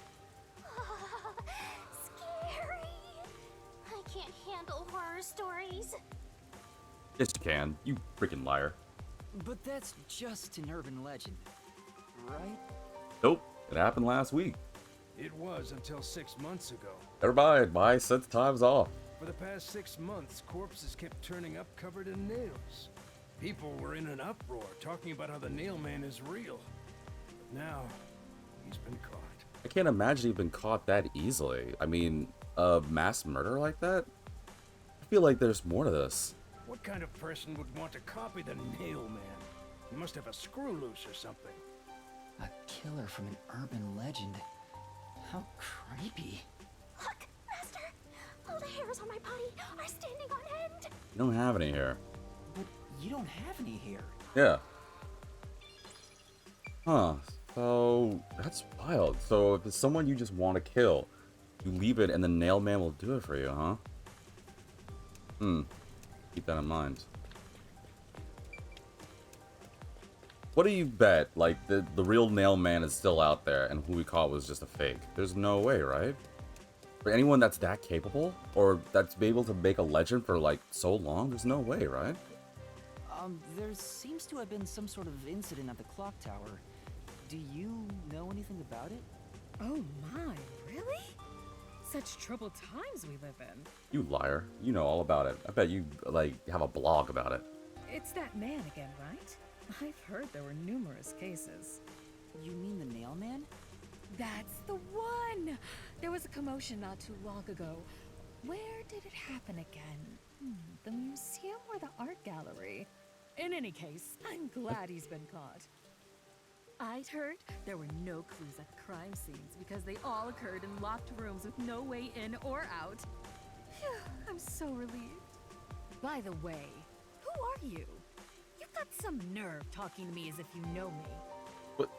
Scary. I can't handle horror stories. Yes, you can. You freaking liar. But that's just an urban legend, right? Nope. It happened last week. It was until 6 months ago. Never mind. My sense of time's off. For the past 6 months, corpses kept turning up covered in nails. People were in an uproar, talking about how the nail man is real. But now, he's been caught. I can't imagine he'd been caught that easily. I mean, a mass murder like that? I feel like there's more to this. What kind of person would want to copy the nail man? He must have a screw loose or something. A killer from an urban legend. How creepy. Look, Master. All the hairs on my body are standing on end. You don't have any hair. But you don't have any hair. Yeah. Huh. So, that's wild. So, if it's someone you just want to kill, you leave it and the nail man will do it for you, huh? Keep that in mind. What do you bet? Like, the real nail man is still out there and who we caught was just a fake? There's no way, right? For anyone that's that capable, or that's able to make a legend for, like, so long, there's no way, right? There seems to have been some sort of incident at the clock tower. Do you know anything about it? Oh my, really? Such troubled times we live in. You liar. You know all about it. I bet you, like, have a blog about it. It's that man again, right? I've heard there were numerous cases. You mean the nail man? That's the one! There was a commotion not too long ago. Where did it happen again? The museum or the art gallery? In any case, I'm glad he's been caught. I'd heard there were no clues at the crime scenes because they all occurred in locked rooms with no way in or out. Phew, I'm so relieved. By the way, who are you? You've got some nerve talking to me as if you know me. What?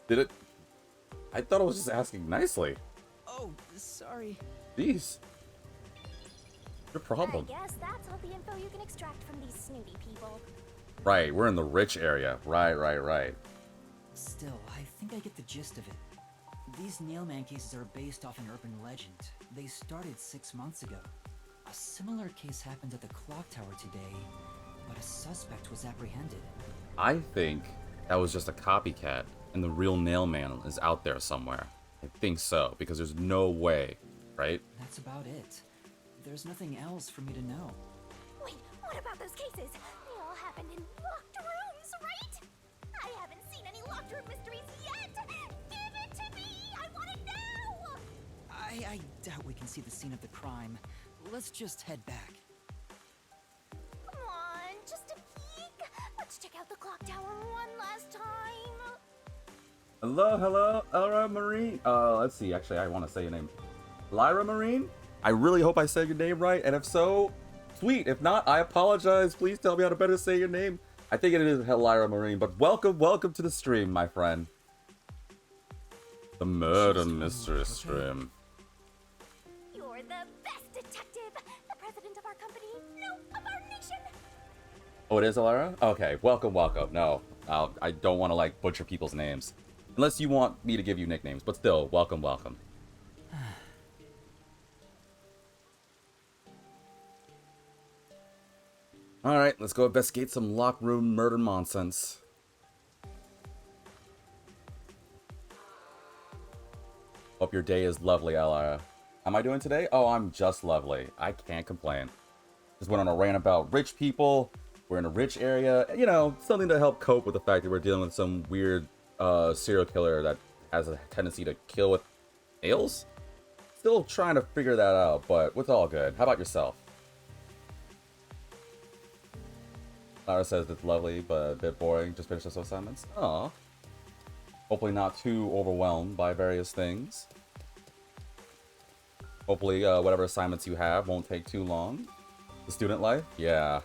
Did it? I thought I was just asking nicely. Oh, sorry. Jeez. Your problem. I guess that's all the info you can extract from these snooty people. Right, we're in the rich area. Right. Still, I think I get the gist of it. These nailman cases are based off an urban legend. They started 6 months ago. A similar case happened at the clock tower today, but a suspect was apprehended. I think that was just a copycat, and the real nailman is out there somewhere. I think so, because there's no way, right? That's about it. There's nothing else for me to know. Wait, what about those cases? They all happened in locked rooms, right? I haven't seen any locked room mysteries yet! Give it to me! I want it now! I doubt we can see the scene of the crime. Let's just head back. Come on, just a peek. Let's check out the clock tower one last time. Hello, Lyra Marine. Let's see, actually, I want to say your name. Lyra Marine? I really hope I said your name right, and if so, sweet. If not, I apologize. Please tell me how to better say your name. I think it is Lyra Marine, but welcome to the stream, my friend. The Murder Mystery stream. You're the best detective, the president of our company, no, of our nation. Oh, it is Lyra? Okay, welcome. No, I don't want to, like, butcher people's names. Unless you want me to give you nicknames, but still, welcome. Alright, let's go investigate some locked room murder nonsense. Hope your day is lovely, Lyra. How am I doing today? Oh, I'm just lovely. I can't complain. Just went on a rant about rich people. We're in a rich area. You know, something to help cope with the fact that we're dealing with some weird serial killer that has a tendency to kill with nails? Still trying to figure that out, but it's all good. How about yourself? Lara says it's lovely, but a bit boring. Just finished those assignments. Aw. Hopefully not too overwhelmed by various things. Hopefully whatever assignments you have won't take too long. The student life? Yeah.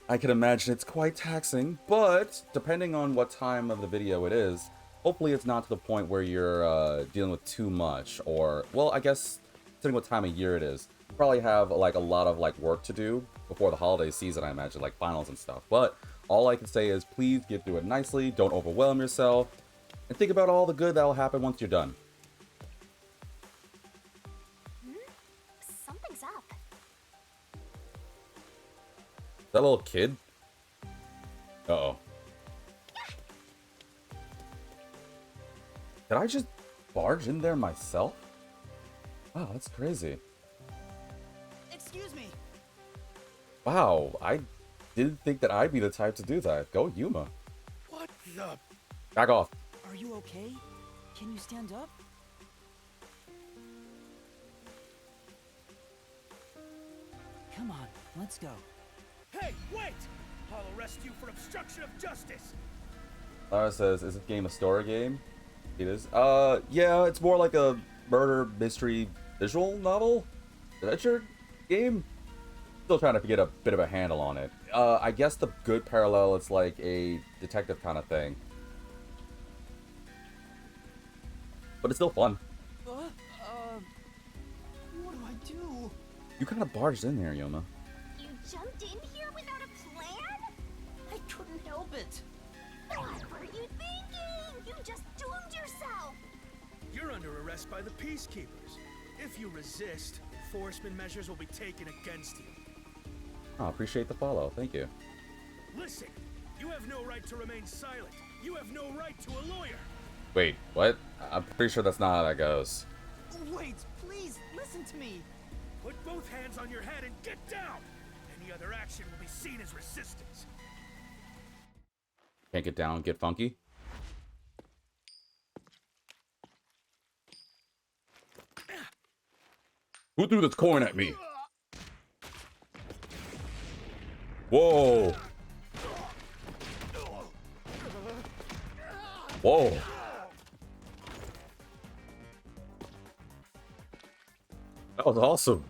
I can imagine it's quite taxing, but depending on what time of the video it is, hopefully it's not to the point where you're dealing with too much, or, well, I guess, depending what time of year it is. You probably have, like, a lot of, like, work to do before the holiday season, I imagine, like finals and stuff. But all I can say is please get through it nicely, don't overwhelm yourself, and think about all the good that'll happen once you're done. Something's up. That little kid? Uh-oh. Did I just barge in there myself? Wow, that's crazy. Excuse me. Wow, I didn't think that I'd be the type to do that. Go Yuma. What the? Back off. Are you okay? Can you stand up? Come on, let's go. Hey, wait! I'll arrest you for obstruction of justice. Lara says, is this game a story game? It is. Yeah, it's more like a murder mystery visual novel adventure game. Still trying to get a bit of a handle on it. I guess the good parallel, it's like a detective kind of thing. But it's still fun. What do I do? You kind of barged in there, Yuma. You jumped in here without a plan? I couldn't help it. What were you thinking? You just doomed yourself. You're under arrest by the peacekeepers. If you resist, enforcement measures will be taken against you. Oh, appreciate the follow. Thank you. Listen, you have no right to remain silent. You have no right to a lawyer. Wait, what? I'm pretty sure that's not how that goes. Wait, please, listen to me. Put both hands on your head and get down. Any other action will be seen as resistance. Can't get down, get funky. Who threw this coin at me? Whoa. Whoa. That was awesome.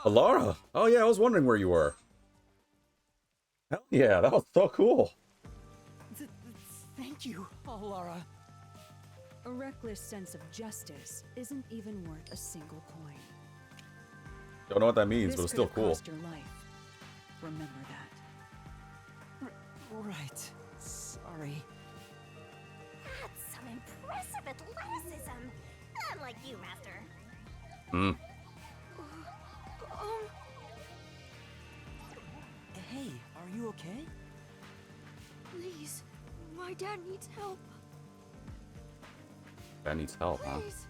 Alara. Oh yeah, I was wondering where you were. Hell yeah, that was so cool. Thank you, Alara. A reckless sense of justice isn't even worth a single coin. Don't know what that means, This but it's could still have cool. cost your life. Remember that. Right. Sorry. That's some impressive athleticism. Unlike you, Master. Hmm. Hey, are you okay? Please, my dad needs help. That needs help, huh? Please,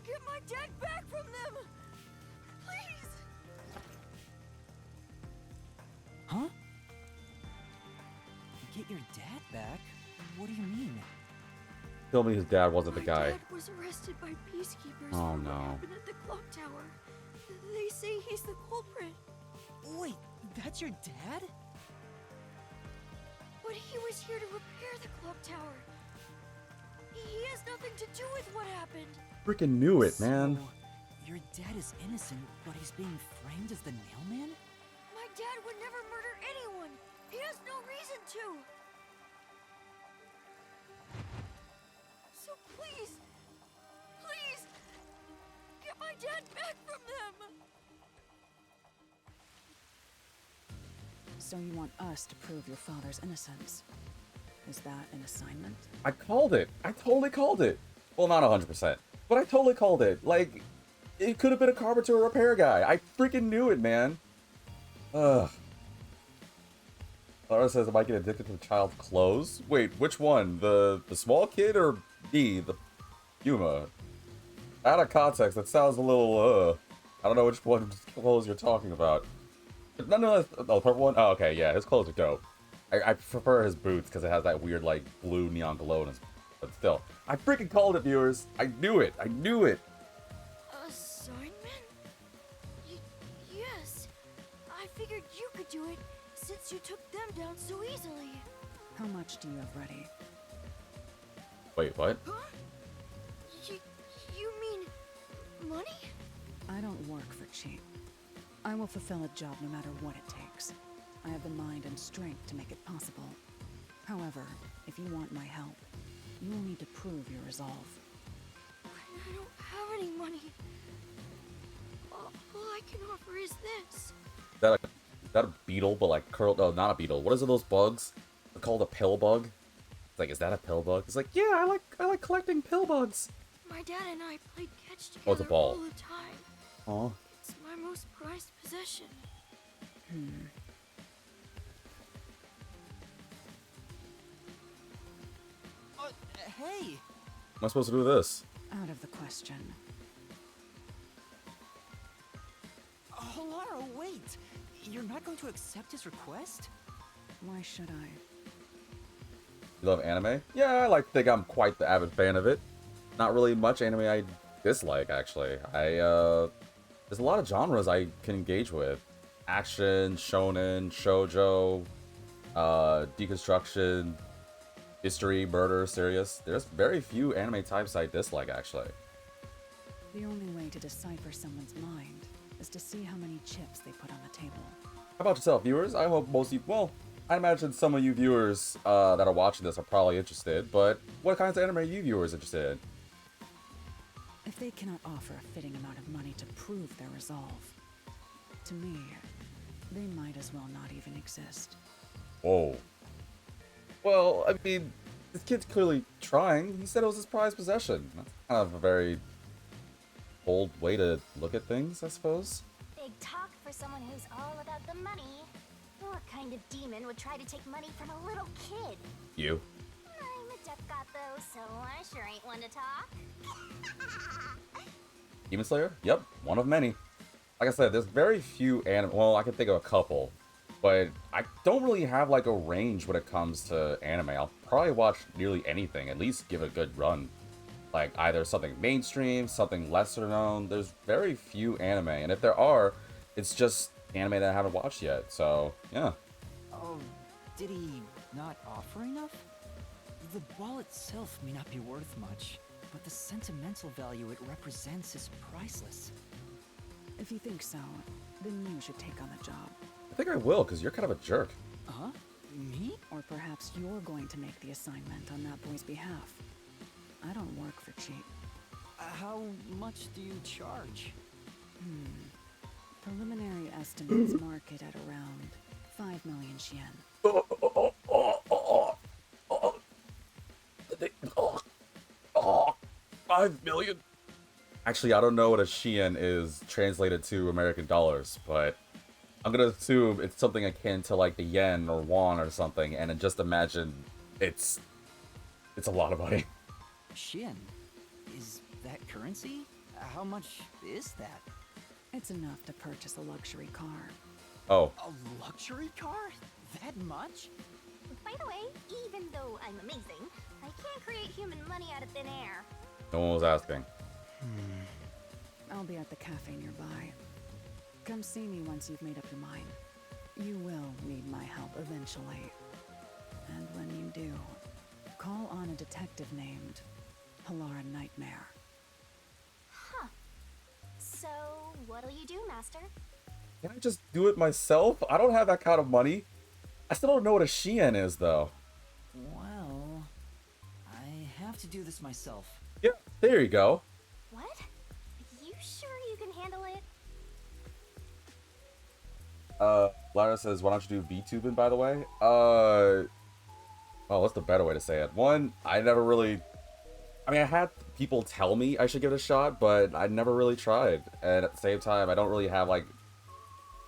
get my dad back from them. Please. Huh? Get your dad back? What do you mean? Tell me his dad wasn't the My guy. dad was arrested by peacekeepers Oh, for no. what happened at the clock tower. They say he's the culprit, Wait, that's your dad? but he was here to repair the clock tower. He has nothing to do with what happened. Freaking knew it, man. So, your dad is innocent, but he's being framed as the nailman? My dad would never murder anyone. He has no reason to. So please, please, get my dad back from them. So you want us to prove your father's innocence? Is that an assignment? I called it. I totally called it. Well, not 100%, but I totally called it. Like, it could have been a carpenter or repair guy. I freaking knew it, man. Ugh. Laura says, am I getting addicted to the child's clothes? Wait, which one? The small kid or me, the Yuma? Out of context, that sounds a little, I don't know which one clothes you're talking about. But nonetheless, the purple one? Oh, okay, yeah, his clothes are dope. I prefer his boots because it has that weird, like, blue neon glow in his... But still. I freaking called it, viewers. I knew it. I knew it. Assignment? Yes. I figured you could do it since you took them down so easily. How much do you have ready? Wait, what? Huh? You mean money? I don't work for cheap. I will fulfill a job no matter what it takes. I have the mind and strength to make it possible. However, if you want my help, you will need to prove your resolve. I don't have any money. All I can offer is this. Is that a beetle, but like curled? No, not a beetle. What is it? Those bugs? They're called a pill bug. It's like, is that a pill bug? It's like, Yeah, I like collecting pill bugs. My dad and I played catch Oh, it's a together ball. all the time. oh, It's my most prized possession. Hey! am I supposed to do this? Out of the question. Oh, Lara, wait! You're not going to accept his request? Why should I? You love anime? Yeah, I like to think I'm quite the avid fan of it. Not really much anime I dislike, actually. There's a lot of genres I can engage with. Action, shonen, shoujo, deconstruction, history, murder, serious. There's very few anime types I dislike, actually. The only way to decipher someone's mind is to see how many chips they put on the table. How about yourself, viewers? I hope most of you, well, I imagine some of you viewers that are watching this are probably interested, but what kinds of anime are you viewers interested in? If they cannot offer a fitting amount of money to prove their resolve, to me, they might as well not even exist. Whoa. Well, I mean, this kid's clearly trying. He said it was his prized possession. That's kind of a very bold way to look at things, I suppose. Big talk for someone who's all about the money. What kind of demon would try to take money from a little kid? You. I'm a duck god though, so I sure ain't one to talk. Demon Slayer? Yep, one of many. Like I said, there's very few anime. Well, I can think of a couple, but I don't really have like a range when it comes to anime. I'll probably watch nearly anything, at least give it a good run. Like either something mainstream, something lesser known. There's very few anime, and if there are, it's just anime that I haven't watched yet. So yeah. Oh, did he not offer enough? The ball itself may not be worth much, but the sentimental value it represents is priceless. If you think so, then you should take on the job. I think I will, because you're kind of a jerk. Huh? Me? Or perhaps you're going to make the assignment on that boy's behalf. I don't work for cheap. How much do you charge? Preliminary estimates mark it at around 5 million yen. 5 million? Actually, I don't know what a Shien is translated to American dollars, but I'm gonna assume it's something akin to like the yen or won or something, and then just imagine it's a lot of money. Shin? Is that currency? How much is that? It's enough to purchase a luxury car. Oh. A luxury car? That much? By the way, even though I'm amazing, I can't create human money out of thin air. No one was asking. I'll be at the cafe nearby. Come see me once you've made up your mind. You will need my help eventually. And when you do, call on a detective named Halara Nightmare. Huh. So, what'll you do, Master? Can I just do it myself? I don't have that kind of money. I still don't know what a Shien is, though. Well, I have to do this myself. Yeah, there you go. What? You sure you can handle it? Lara says, why don't you do VTubing, by the way? Oh, what's the better way to say it? One, I never really... I mean, I had people tell me I should give it a shot, but I never really tried. And at the same time, I don't really have, like,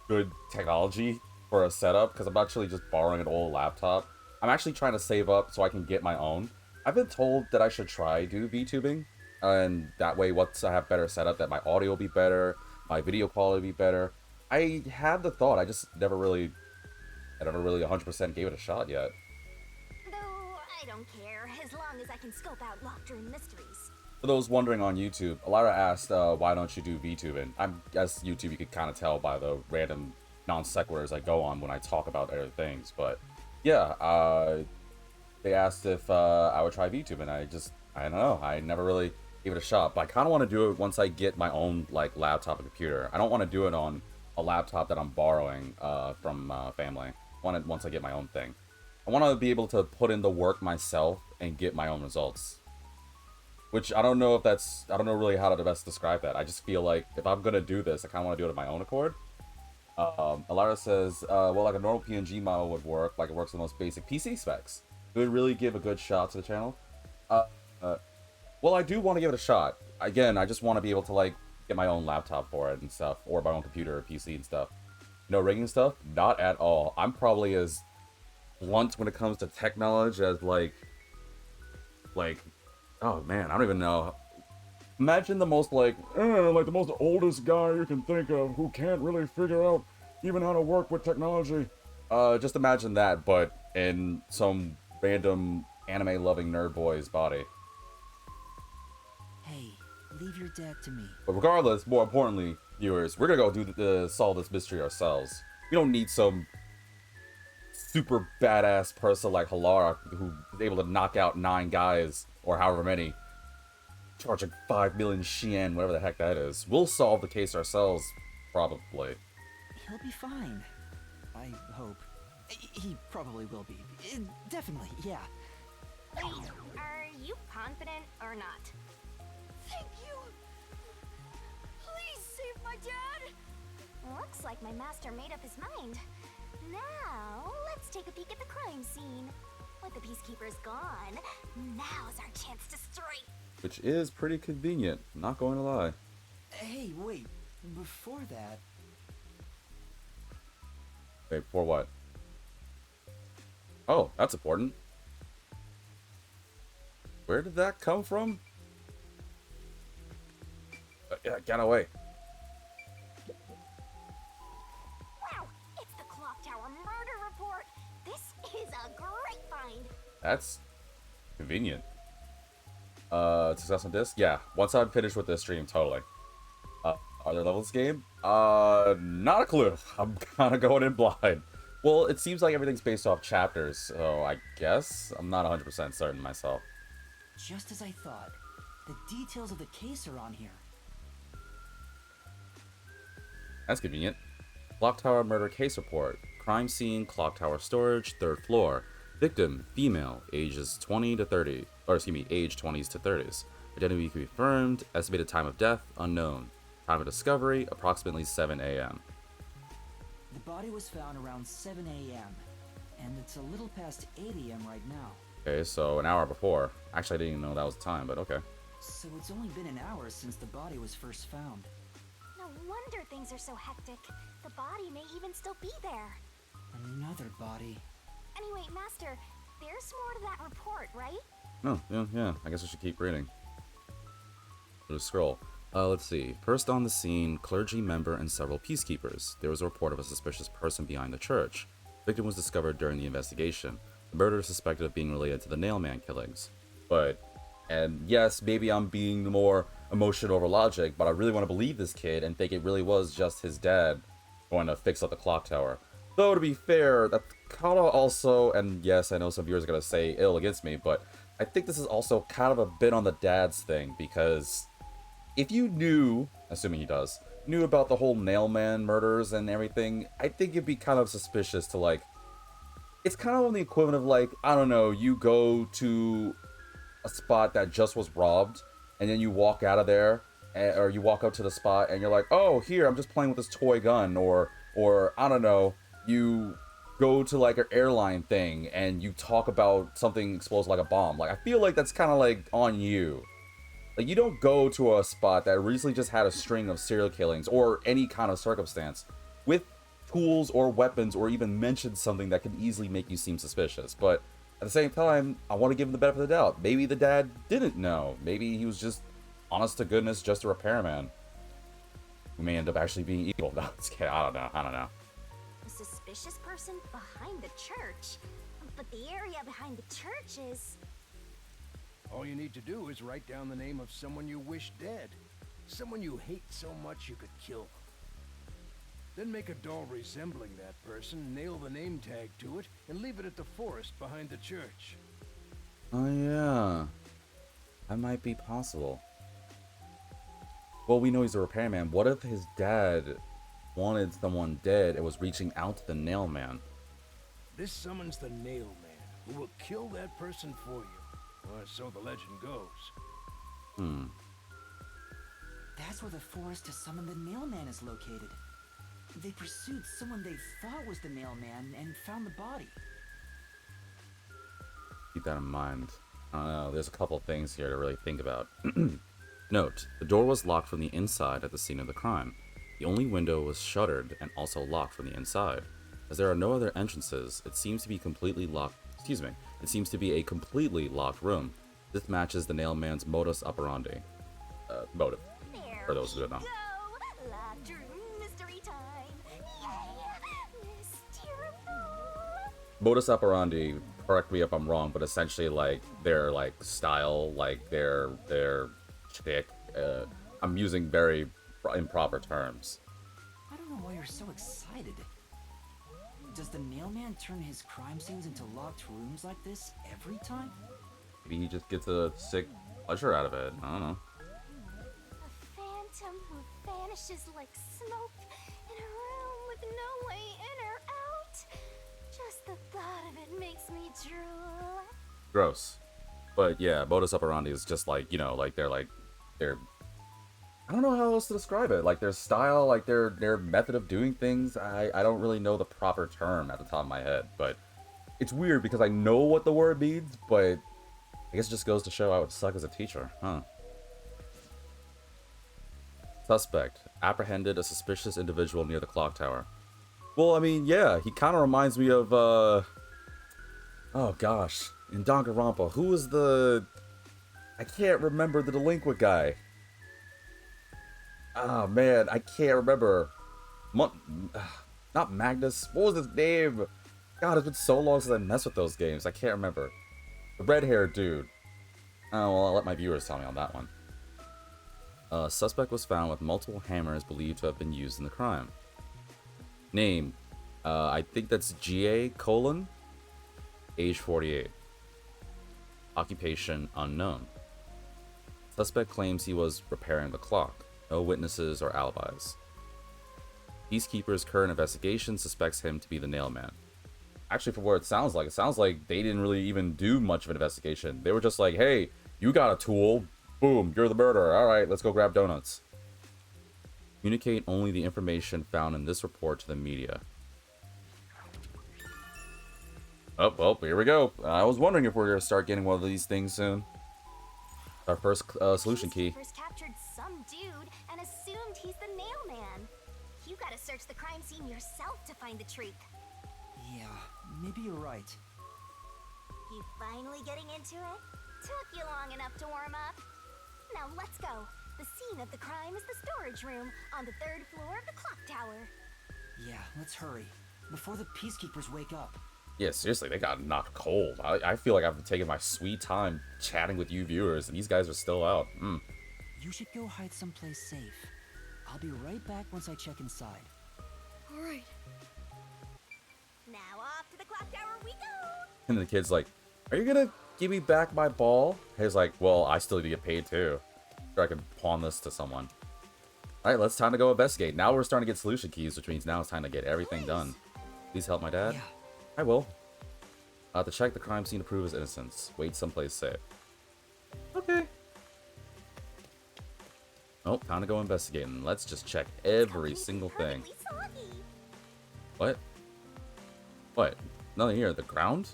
good technology for a setup, because I'm actually just borrowing an old laptop. I'm actually trying to save up so I can get my own. I've been told that I should try do VTubing, and that way, once I have better setup, that my audio will be better, my video quality will be better. I had the thought, I just never really 100% gave it a shot yet. Though, I don't care, as long as I can scope out locked-room mysteries. For those wondering on YouTube, Alara asked, why don't you do VTubing? I guess YouTube you could kind of tell by the random non sequiturs I go on when I talk about other things. But yeah, they asked if I would try VTubing. I don't know. I never really gave it a shot. But I kind of want to do it once I get my own like laptop and computer. I don't want to do it on a laptop that I'm borrowing from family. I want it once I get my own thing. I want to be able to put in the work myself and get my own results. Which I don't know if that's, I don't know really how to best describe that. I just feel like if I'm gonna do this, I kind of want to do it of my own accord. Alara says, well, like a normal PNG model would work, like it works with the most basic PC specs. It would really give a good shot to the channel. Well, I do want to give it a shot. Again, I just want to be able to like get my own laptop for it and stuff, or my own computer or PC and stuff. No rigging stuff? Not at all. I'm probably as blunt when it comes to tech knowledge as like, oh man, I don't even know. Imagine the most like the most oldest guy you can think of who can't really figure out even how to work with technology. Just imagine that, but in some random anime-loving nerd boy's body. Hey, leave your dad to me. But regardless, more importantly, viewers, we're gonna go solve this mystery ourselves. We don't need some super badass person like Halara who is able to knock out 9 guys or however many, charging 5 million Shien, whatever the heck that is. We'll solve the case ourselves, probably. He'll be fine. I hope. He probably will be. Definitely, yeah. Wait, are you confident or not? Thank you! Please save my dad! Looks like my master made up his mind. Now, let's take a peek at the crime scene. With the peacekeepers gone, now's our chance to strike. Which is pretty convenient, not going to lie. Hey, wait. Before that... Wait, before what? Oh, that's important. Where did that come from? Yeah, get away. Wow, it's the Clock Tower murder report. This is a great find. That's convenient. Success on disc? Yeah, once I'm finished with this stream, totally. Are there levels in this game? Not a clue. I'm kind of going in blind. Well, it seems like everything's based off chapters, so I guess I'm not 100% certain myself. Just as I thought. The details of the case are on here. That's convenient. Clock Tower murder case report. Crime scene, clock tower storage, 3rd floor. Victim, female, ages 20 to 30. Or excuse me, age 20s to 30s. Identity confirmed. Estimated time of death, unknown. Time of discovery, approximately 7 a.m. The body was found around 7 a.m. And it's a little past 8 a.m. right now. Okay, so an hour before. Actually, I didn't even know that was the time, but okay. So it's only been an hour since the body was first found. No wonder things are so hectic. The body may even still be there. Another body. Anyway, Master, there's more to that report, right? Oh, yeah. I guess I should keep reading. Just scroll. Let's see. First on the scene, clergy member and several peacekeepers. There was a report of a suspicious person behind the church. The victim was discovered during the investigation. The murderer is suspected of being related to the Nailman killings. And yes, maybe I'm being the more emotion over logic, but I really want to believe this kid and think it really was just his dad going to fix up the clock tower. Though, to be fair, that kind of also, and yes, I know some viewers are going to say ill against me, but I think this is also kind of a bit on the dad's thing, because if you knew, assuming he does, knew about the whole Nailman murders and everything, I think it'd be kind of suspicious to, like, it's kind of on the equivalent of, like, I don't know, you go to a spot that just was robbed, and then you walk out of there, or you walk up to the spot, and you're like, oh, here, I'm just playing with this toy gun, or I don't know, you go to, like, an airline thing, and you talk about something explosive like a bomb. Like, I feel like that's kind of, like, on you. Like, you don't go to a spot that recently just had a string of serial killings, or any kind of circumstance, with tools or weapons, or even mention something that could easily make you seem suspicious. But at the same time, I want to give him the benefit of the doubt. Maybe the dad didn't know. Maybe he was just, honest to goodness, just a repairman who may end up actually being evil. No, I don't know. A suspicious person behind the church? But the area behind the church is... All you need to do is write down the name of someone you wish dead. Someone you hate so much you could kill them. Then make a doll resembling that person, nail the name tag to it, and leave it at the forest behind the church. Oh yeah. That might be possible. Well, we know he's a repairman. What if his dad wanted someone dead and was reaching out to the nail man? This summons the nail man, who will kill that person for you. Or so the legend goes. That's where the forest to summon the nail man is located. They pursued someone they thought was the nail man and found the body. Keep that in mind. I don't know, there's a couple things here to really think about. Note, the door was locked from the inside at the scene of the crime. The only window was shuttered and also locked from the inside. As there are no other entrances, it seems to be completely locked. Excuse me. It seems to be a completely locked room. This matches the nail man's modus operandi. Motive. For those who don't know. Locked room mystery time. Yay! Mystery. Modus operandi, correct me if I'm wrong, but essentially like their like style, like their shtick. I'm using very improper terms. I don't know why you're so excited. Does the nail man turn his crime scenes into locked rooms like this every time? Maybe he just gets a sick pleasure out of it. I don't know. A phantom who vanishes like smoke in a room with no way in or out. Just the thought of it makes me drool. Gross. But yeah, modus operandi is just like, you know, like they're I don't know how else to describe it. Like their style, like their method of doing things. I don't really know the proper term at the top of my head, but it's weird because I know what the word means, but I guess it just goes to show I would suck as a teacher, huh? Suspect apprehended a suspicious individual near the clock tower. Well, I mean, yeah, he kind of reminds me of oh gosh, in Danganronpa, who was the? I can't remember the delinquent guy. Oh man, I can't remember. Not Magnus. What was his name? God, it's been so long since I messed with those games. I can't remember. The red-haired dude. Oh, well, I'll let my viewers tell me on that one. Suspect was found with multiple hammers believed to have been used in the crime. Name. I think that's GA : age 48. Occupation unknown. Suspect claims he was repairing the clock. No witnesses or alibis. Peacekeeper's current investigation suspects him to be the nail man. Actually, from what it sounds like they didn't really even do much of an investigation. They were just like, hey, you got a tool. Boom, you're the murderer. Alright, let's go grab donuts. Communicate only the information found in this report to the media. Oh, well, here we go. I was wondering if we're going to start getting one of these things soon. Our first solution key. Peacekeepers captured some dude and assumed he's the nail man. You gotta search the crime scene yourself to find the truth. Yeah, maybe you're right. You finally getting into it? Took you long enough to warm up. Now let's go. The scene of the crime is the storage room on the 3rd floor of the clock tower. Yeah, let's hurry. Before the peacekeepers wake up. Yeah, seriously, they got knocked cold. I feel like I've taken my sweet time chatting with you viewers, and these guys are still out. You should go hide someplace safe. I'll be right back once I check inside. Alright. Now off to the clock tower we go! And the kid's like, are you gonna give me back my ball? He's like, well, I still need to get paid too. Or I can pawn this to someone. Alright, let's time to go investigate. Now we're starting to get solution keys, which means now it's time to get everything done. Please help my dad. Yeah. I will. To check the crime scene to prove his innocence. Wait someplace safe. Okay. Oh, time to go investigating. Let's just check every single thing. What? What? Nothing here. The ground?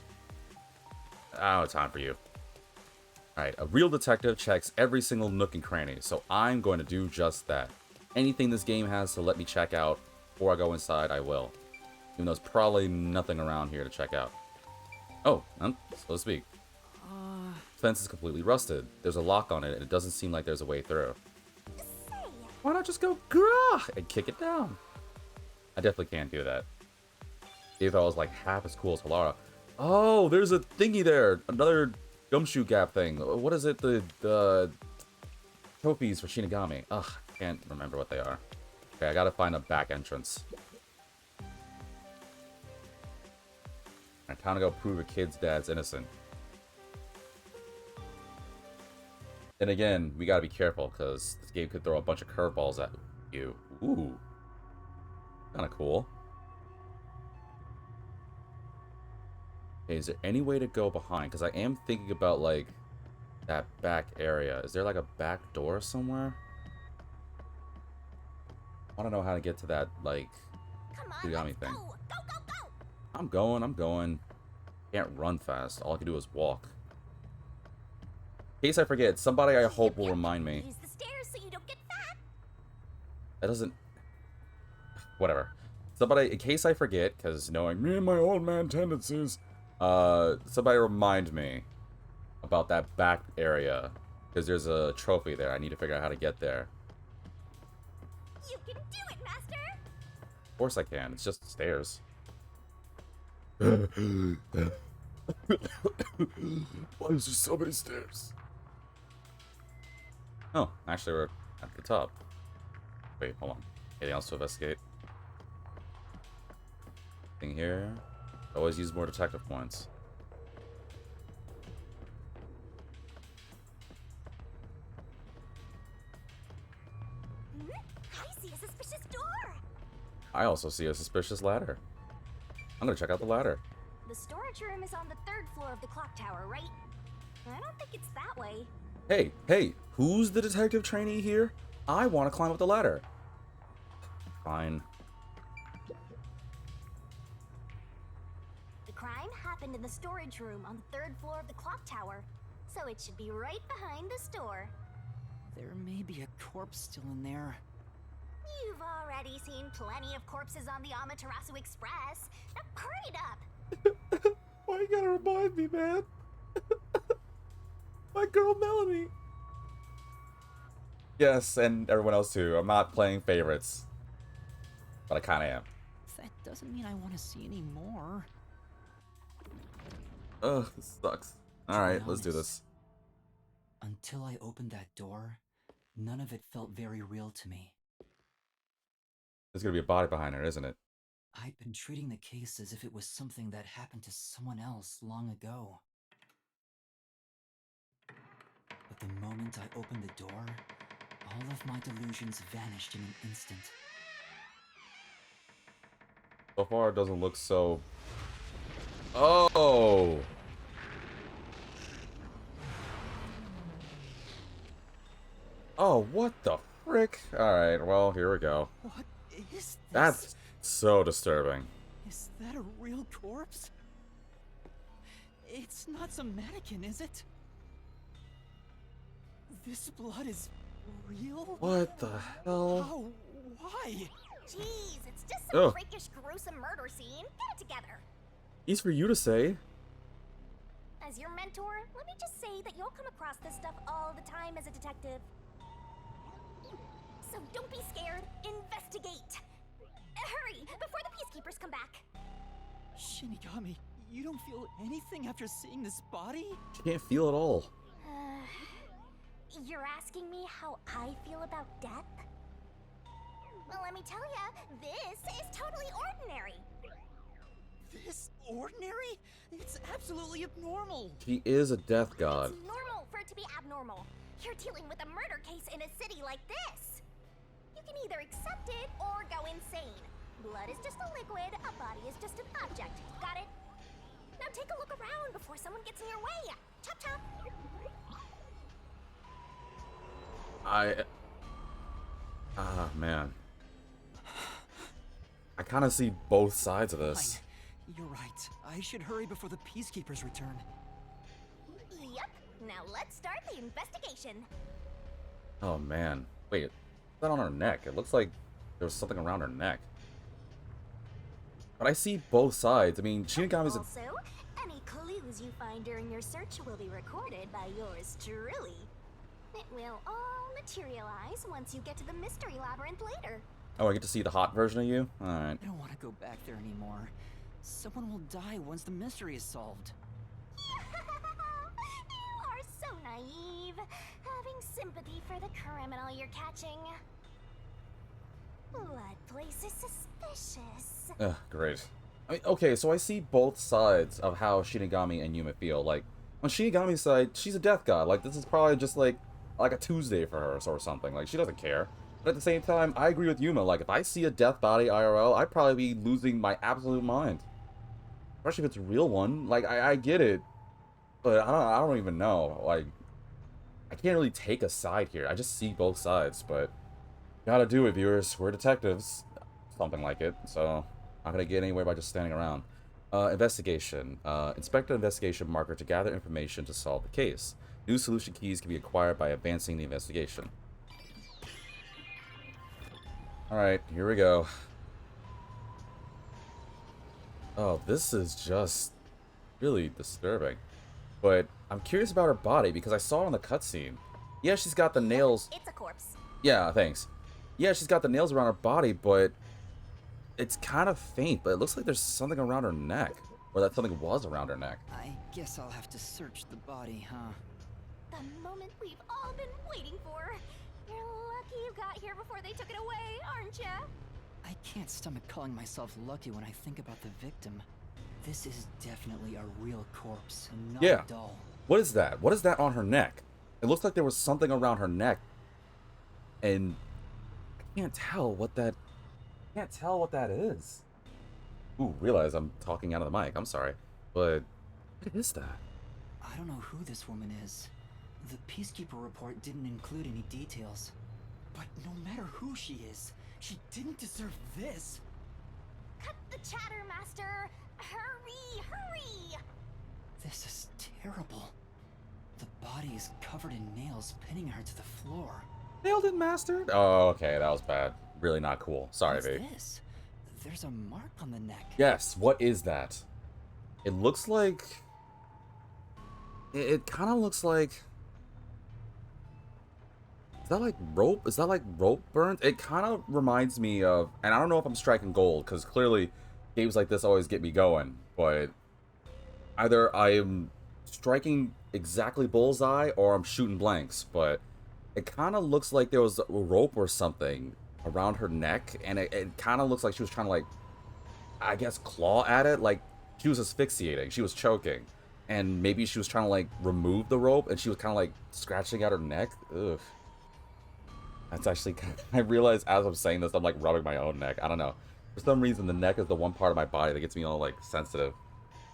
I don't have time for you. Alright, a real detective checks every single nook and cranny, so I'm going to do just that. Anything this game has to let me check out before I go inside, I will. Even though there's probably nothing around here to check out. Oh, so to speak. Fence is completely rusted. There's a lock on it, and it doesn't seem like there's a way through. Why not just go grah And kick it down? I definitely can't do that. If I was like half as cool as Halara. Oh, there's a thingy there. Another gumshoe gap thing. What is it? The trophies for Shinigami. Ugh, can't remember what they are. Okay, I gotta find a back entrance. I time to go prove a kid's dad's innocent. And again, we gotta be careful because this game could throw a bunch of curveballs at you. Ooh, kind of cool. Okay, is there any way to go behind? Because I am thinking about like that back area. Is there like a back door somewhere? I don't know how to get to that like Shinigami thing. Go, go, go, go! I'm going. Can't run fast. All I can do is walk. In case I forget, somebody I hope will remind me. Use the stairs so you don't get fat. That doesn't... Whatever. Somebody, in case I forget, because knowing me and my old man tendencies, somebody remind me about that back area. Because there's a trophy there. I need to figure out how to get there. You can do it, Master! Of course I can. It's just stairs. Why is there so many stairs? Oh, actually we're at the top. Wait, hold on. Anything else to investigate? Thing here. Always use more detective points. I see a suspicious door! I also see a suspicious ladder. I'm gonna check out the ladder. The storage room is on the 3rd floor of the clock tower, right? I don't think it's that way. Hey, who's the detective trainee here? I want to climb up the ladder. Fine. The crime happened in the storage room on the 3rd floor of the clock tower, so it should be right behind the store. There may be a corpse still in there. You've already seen plenty of corpses on the Amaterasu Express. Now hurry it up! Why you gotta remind me, man? My girl Melanie. Yes, and everyone else too. I'm not playing favorites. But I kinda am. That doesn't mean I want to see any more. Ugh, this sucks. Alright, let's do this. Until I opened that door, none of it felt very real to me. There's gonna be a body behind her, isn't it? I'd been treating the case as if it was something that happened to someone else long ago. But the moment I opened the door, all of my delusions vanished in an instant. So far, it doesn't look so... Oh! Oh, what the frick? Alright, well, here we go. What is this? That's so disturbing. Is that a real corpse? It's not some mannequin, is it? This blood is real? What the hell? How? Why? Jeez, it's just some freakish, gruesome murder scene. Get it together. Easy for you to say. As your mentor, let me just say that you'll come across this stuff all the time as a detective. So don't be scared. Investigate. Hurry, before the peacekeepers come back. Shinigami, you don't feel anything after seeing this body? She can't feel it all. You're asking me how I feel about death? Well, let me tell ya, this is totally ordinary. This ordinary? It's absolutely abnormal. She is a death god. It's normal for it to be abnormal. You're dealing with a murder case in a city like this. You can either accept it or go insane. Blood is just a liquid, a body is just an object. Got it? Now take a look around before someone gets in your way. Chop chop. Man. I kind of see both sides of this. Fine. You're right. I should hurry before the peacekeepers return. Yep. Now let's start the investigation. Oh man. Wait, what's that on her neck? It looks like there was something around her neck. But I see both sides. I mean, Shinigami's a... Also, any clues you find during your search will be recorded by yours truly. It will all materialize once you get to the mystery labyrinth later. Oh, I get to see the hot version of you? Alright. I don't want to go back there anymore. Someone will die once the mystery is solved. You naive, having sympathy for the criminal you're catching. Blood place is suspicious. Ugh, great. I mean, okay, so I see both sides of how Shinigami and Yuma feel. Like, on Shinigami's side, she's a death god. Like, this is probably just like a Tuesday for her or something. Like, she doesn't care. But at the same time, I agree with Yuma. Like, if I see a death body IRL, I'd probably be losing my absolute mind. Especially if it's a real one. Like, I get it. But I don't even know. Like, I can't really take a side here. I just see both sides, but gotta do it, viewers. We're detectives. Something like it. So, not gonna get anywhere by just standing around. Investigation. Inspect an investigation marker to gather information to solve the case. New solution keys can be acquired by advancing the investigation. Alright, here we go. Oh, this is just really disturbing. But I'm curious about her body because I saw it on the cutscene. Yeah, she's got the nails. It's a corpse. Yeah, thanks. Yeah, she's got the nails around her body, but it's kind of faint. But it looks like there's something around her neck. Or that something was around her neck. I guess I'll have to search the body, huh? The moment we've all been waiting for. You're lucky you got here before they took it away, aren't ya? I can't stomach calling myself lucky when I think about the victim. This is definitely a real corpse, and not Yeah. a doll. What is that? What is that on her neck? It looks like there was something around her neck. And I can't tell what that is. Ooh, realize I'm talking out of the mic. I'm sorry. But what is that? I don't know who this woman is. The Peacekeeper report didn't include any details. But no matter who she is, she didn't deserve this. Cut the chatter, Master! Hurry, hurry! This is terrible. The body is covered in nails pinning her to the floor. Nailed it, Master. Oh, okay, that was bad. Really not cool. Sorry, What's babe. this? There's a mark on the neck. Yes, what is that? It looks like... It kind of looks like... Is that like rope? Is that like rope burnt? It kind of reminds me of... And I don't know if I'm striking gold, because clearly games like this always get me going. But either I am striking exactly bullseye or I'm shooting blanks. But it kind of looks like there was a rope or something around her neck. And it kind of looks like she was trying to, like, I guess, claw at it. Like, she was asphyxiating. She was choking. And maybe she was trying to, like, remove the rope. And she was kind of, like, scratching at her neck. Ugh. That's actually kind of, I realize as I'm saying this, I'm, like, rubbing my own neck. I don't know. For some reason, the neck is the one part of my body that gets me all, like, sensitive.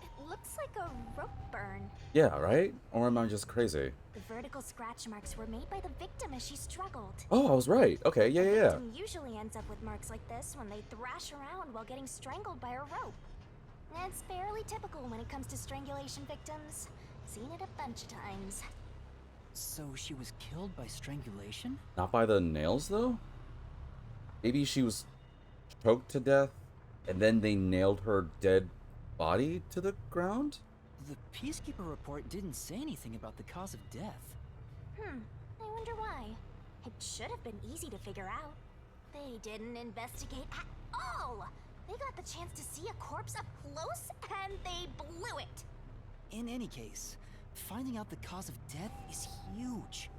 It looks like a rope burn. Yeah, right? Or am I just crazy? The vertical scratch marks were made by the victim as she struggled. Oh, I was right. Okay, yeah, The yeah, yeah. victim usually ends up with marks like this when they thrash around while getting strangled by a rope. It's fairly typical when it comes to strangulation victims. Seen it a bunch of times. So she was killed by strangulation? Not by the nails, though? Maybe she was choked to death, and then they nailed her dead body to the ground? The Peacekeeper report didn't say anything about the cause of death. I wonder why. It should have been easy to figure out. They didn't investigate at all! They got the chance to see a corpse up close, and they blew it! In any case, finding out the cause of death is huge.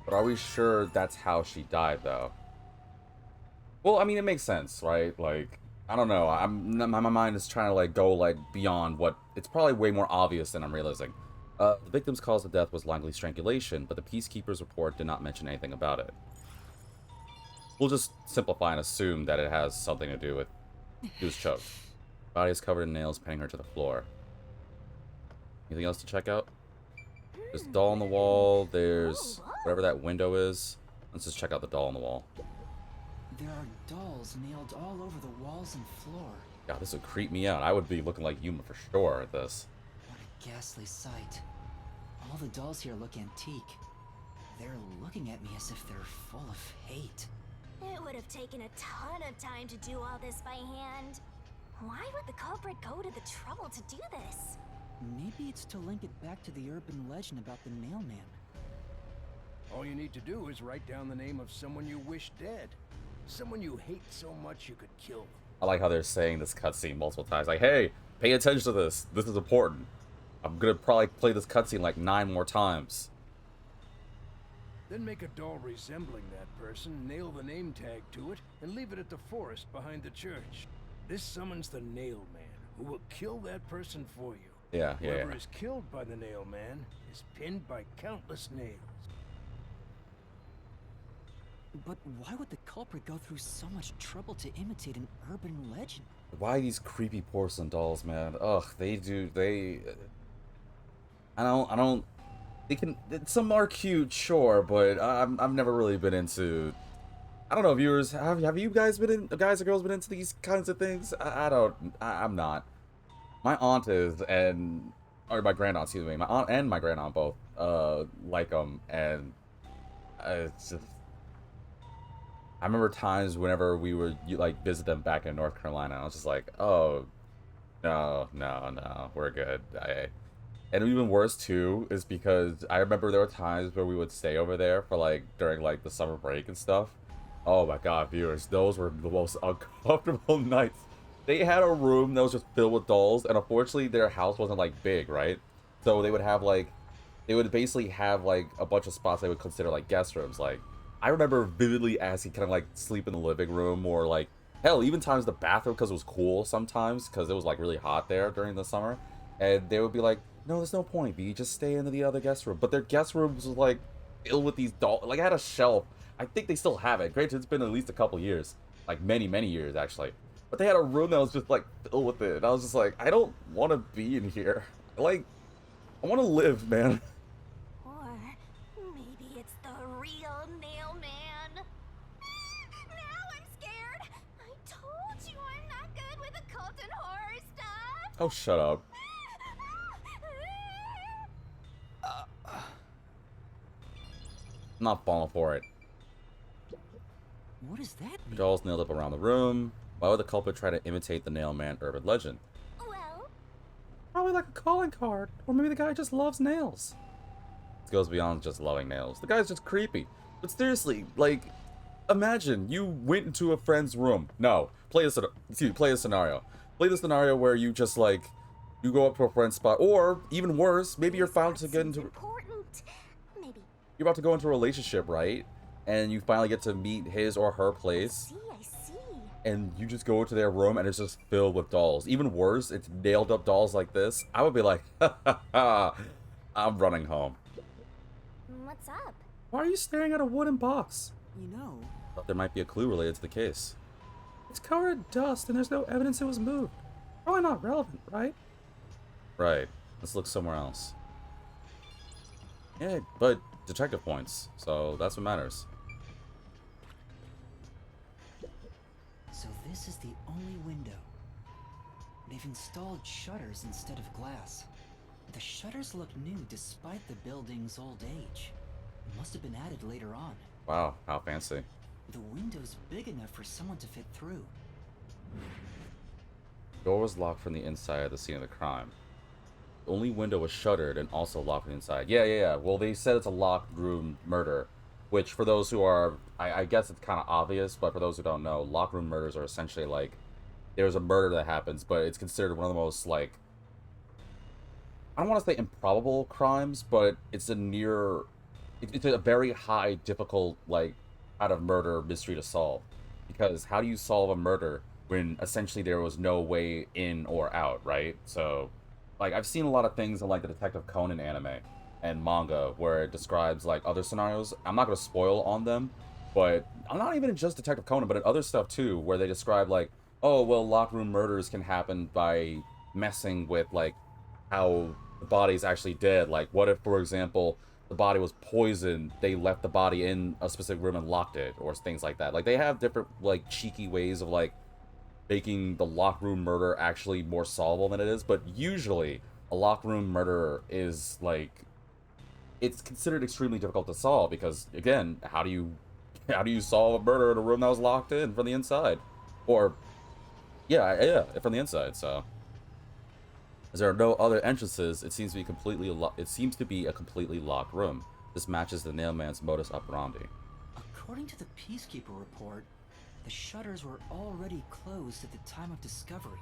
But are we sure that's how she died, though? Well, I mean, it makes sense, right? Like, I don't know. My mind is trying to, like, go, like, beyond what... It's probably way more obvious than I'm realizing. The victim's cause of death was likely strangulation, but the Peacekeeper's report did not mention anything about it. We'll just simplify and assume that it has something to do with... She was choked. Body is covered in nails, pinning her to the floor. Anything else to check out? There's a doll on the wall. There's whatever that window is. Let's just check out the doll on the wall. There are dolls nailed all over the walls and floor. God, this would creep me out. I would be looking like Yuma for sure at this. What a ghastly sight. All the dolls here look antique. They're looking at me as if they're full of hate. It would have taken a ton of time to do all this by hand. Why would the culprit go to the trouble to do this? Maybe it's to link it back to the urban legend about the Nailman. All you need to do is write down the name of someone you wish dead. Someone you hate so much you could kill them. I like how they're saying this cutscene multiple times. Like, hey, pay attention to this. This is important. I'm gonna probably play this cutscene like 9 more times. Then make a doll resembling that person, nail the name tag to it, and leave it at the forest behind the church. This summons the Nail Man, who will kill that person for you. Whoever is killed by the Nail Man is pinned by countless nails. But why would the culprit go through so much trouble to imitate an urban legend? Why these creepy porcelain dolls, man? Ugh, I don't. Some are cute, sure, but I've never really been into. I don't know, viewers. Have you guys guys or girls been into these kinds of things? I'm not. My aunt is, or my grandaunt, excuse me. My aunt and my grandaunt both like them, and it's just. I remember times whenever we would like visit them back in North Carolina, I was just like, oh, no, we're good. And even worse too is because I remember there were times where we would stay over there for like during like the summer break and stuff. Oh my god, viewers, those were the most uncomfortable nights. They had a room that was just filled with dolls, and unfortunately their house wasn't like big, right? So they would basically have like a bunch of spots they would consider like guest rooms. Like I remember vividly asking, can I like sleep in the living room, or like hell, even times the bathroom, because it was cool sometimes because it was like really hot there during the summer, and they would be like, no, there's no point, B. Just stay into the other guest room. But their guest rooms was like filled with these dolls. Like I had a shelf. I think they still have it. Granted, it's been at least a couple years, like many years actually. But they had a room that was just like filled with it. And I was just like, I don't want to be in here. Like, I want to live, man. Or maybe it's the real Nail Man. Now I'm scared. I told you I'm not good with occult and horror stuff. Oh, shut up. I'm not falling for it. What does that mean? Dolls nailed up around the room. Why would the culprit try to imitate the Nail Man urban legend? Well, Probably like a calling card. Or maybe the guy just loves nails. This goes beyond just loving nails. The guy's just creepy. But seriously, like, imagine you went into a friend's room. No, play a scenario. Play the scenario where you just like, you go up to a friend's spot, or even worse, maybe you're found to get into. important. Maybe. You're about to go into a relationship, right? And you finally get to meet his or her place. I see. And you just go to their room and it's just filled with dolls. Even worse, it's nailed up dolls like this. I would be like, ha ha ha, I'm running home. What's up? Why are you staring at a wooden box? You know, Thought there might be a clue related to the case. It's covered in dust and there's no evidence it was moved. Probably not relevant, right? Right. Let's look somewhere else. Yeah, but detective points, so that's what matters. so this is the only window. They've installed shutters instead of glass. The shutters look new despite the building's old age. Must have been added later on. Wow, how fancy. The window's big enough for someone to fit through. Door was locked from the inside at the scene of the crime. The only window was shuttered and also locked from the inside. Yeah. Well, they said it's a locked room murder, which for those who are, I guess it's kind of obvious, but for those who don't know, locked room murders are essentially like, there's a murder that happens, but it's considered one of the most, like, I don't want to say improbable crimes, but it's it's a very high, difficult, like, kind of murder mystery to solve. Because how do you solve a murder when essentially there was no way in or out, right? So, like, I've seen a lot of things in, like, the Detective Conan anime and manga where it describes, like, other scenarios. I'm not going to spoil on them, but I'm not even in just Detective Conan, but in other stuff, too, where they describe, like, oh, well, locked room murders can happen by messing with, like, how the body's actually dead. Like, what if, for example, the body was poisoned, they left the body in a specific room and locked it, or things like that. Like, they have different, like, cheeky ways of, like, making the locked room murder actually more solvable than it is, but usually a locked room murder is, like, it's considered extremely difficult to solve because, again, how do you solve a murder in a room that was locked in from the inside? Or, yeah, from the inside, so. As there are no other entrances, it seems to be a completely locked room. This matches the Nailman's modus operandi. According to the Peacekeeper report, the shutters were already closed at the time of discovery.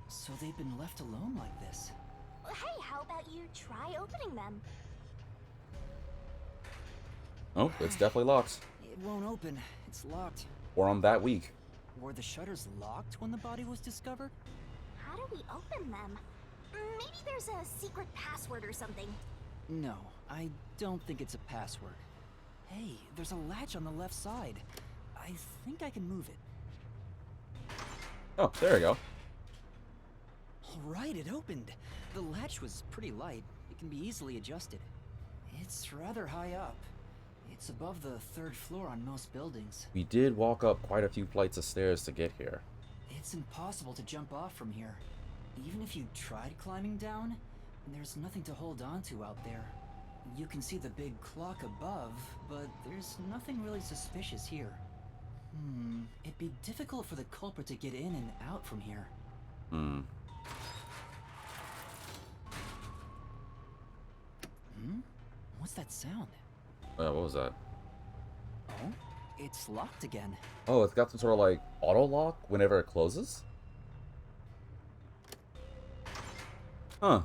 So they've been left alone like this. Hey, how how about you try opening them? Oh, it's definitely locked. It won't open. It's locked. Or I'm that weak. Were the shutters locked when the body was discovered? How do we open them? Maybe there's a secret password or something. No, I don't think it's a password. Hey, there's a latch on the left side. I think I can move it. Oh, there we go. Alright, it opened. The latch was pretty light. It can be easily adjusted. It's rather high up. It's above the 3rd floor on most buildings. We did walk up quite a few flights of stairs to get here. It's impossible to jump off from here. Even if you tried climbing down, there's nothing to hold on to out there. You can see the big clock above, but there's nothing really suspicious here. It'd be difficult for the culprit to get in and out from here. What's that sound? What was that? Oh, it's locked again. Oh, it's got some sort of like auto lock whenever it closes? Huh.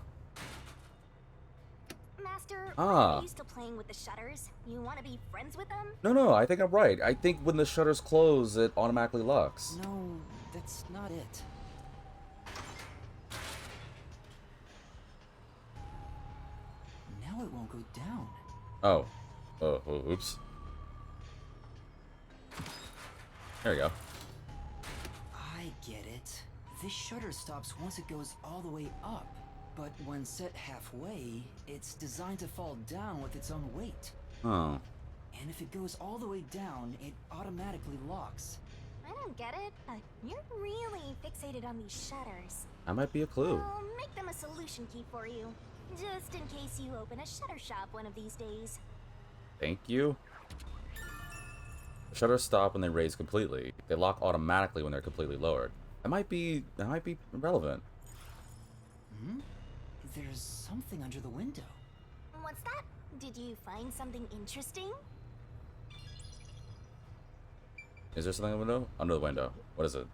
Master, Ah. are you still playing with the shutters? You want to be friends with them? No, I think I'm right. I think when the shutters close, it automatically locks. No, that's not it. Now it won't go down. Oh. Oops. There you go. I get it. This shutter stops once it goes all the way up. But when set halfway, it's designed to fall down with its own weight. Oh. And if it goes all the way down, it automatically locks. I don't get it, but you're really fixated on these shutters. That might be a clue. I'll make them a solution key for you, just in case you open a shutter shop one of these days. Thank you. The shutters stop when they raise completely. They lock automatically when they're completely lowered. That might be relevant. There's something under the window. What's that? Did you find something interesting? Is there something in the window? Under the window. What is it?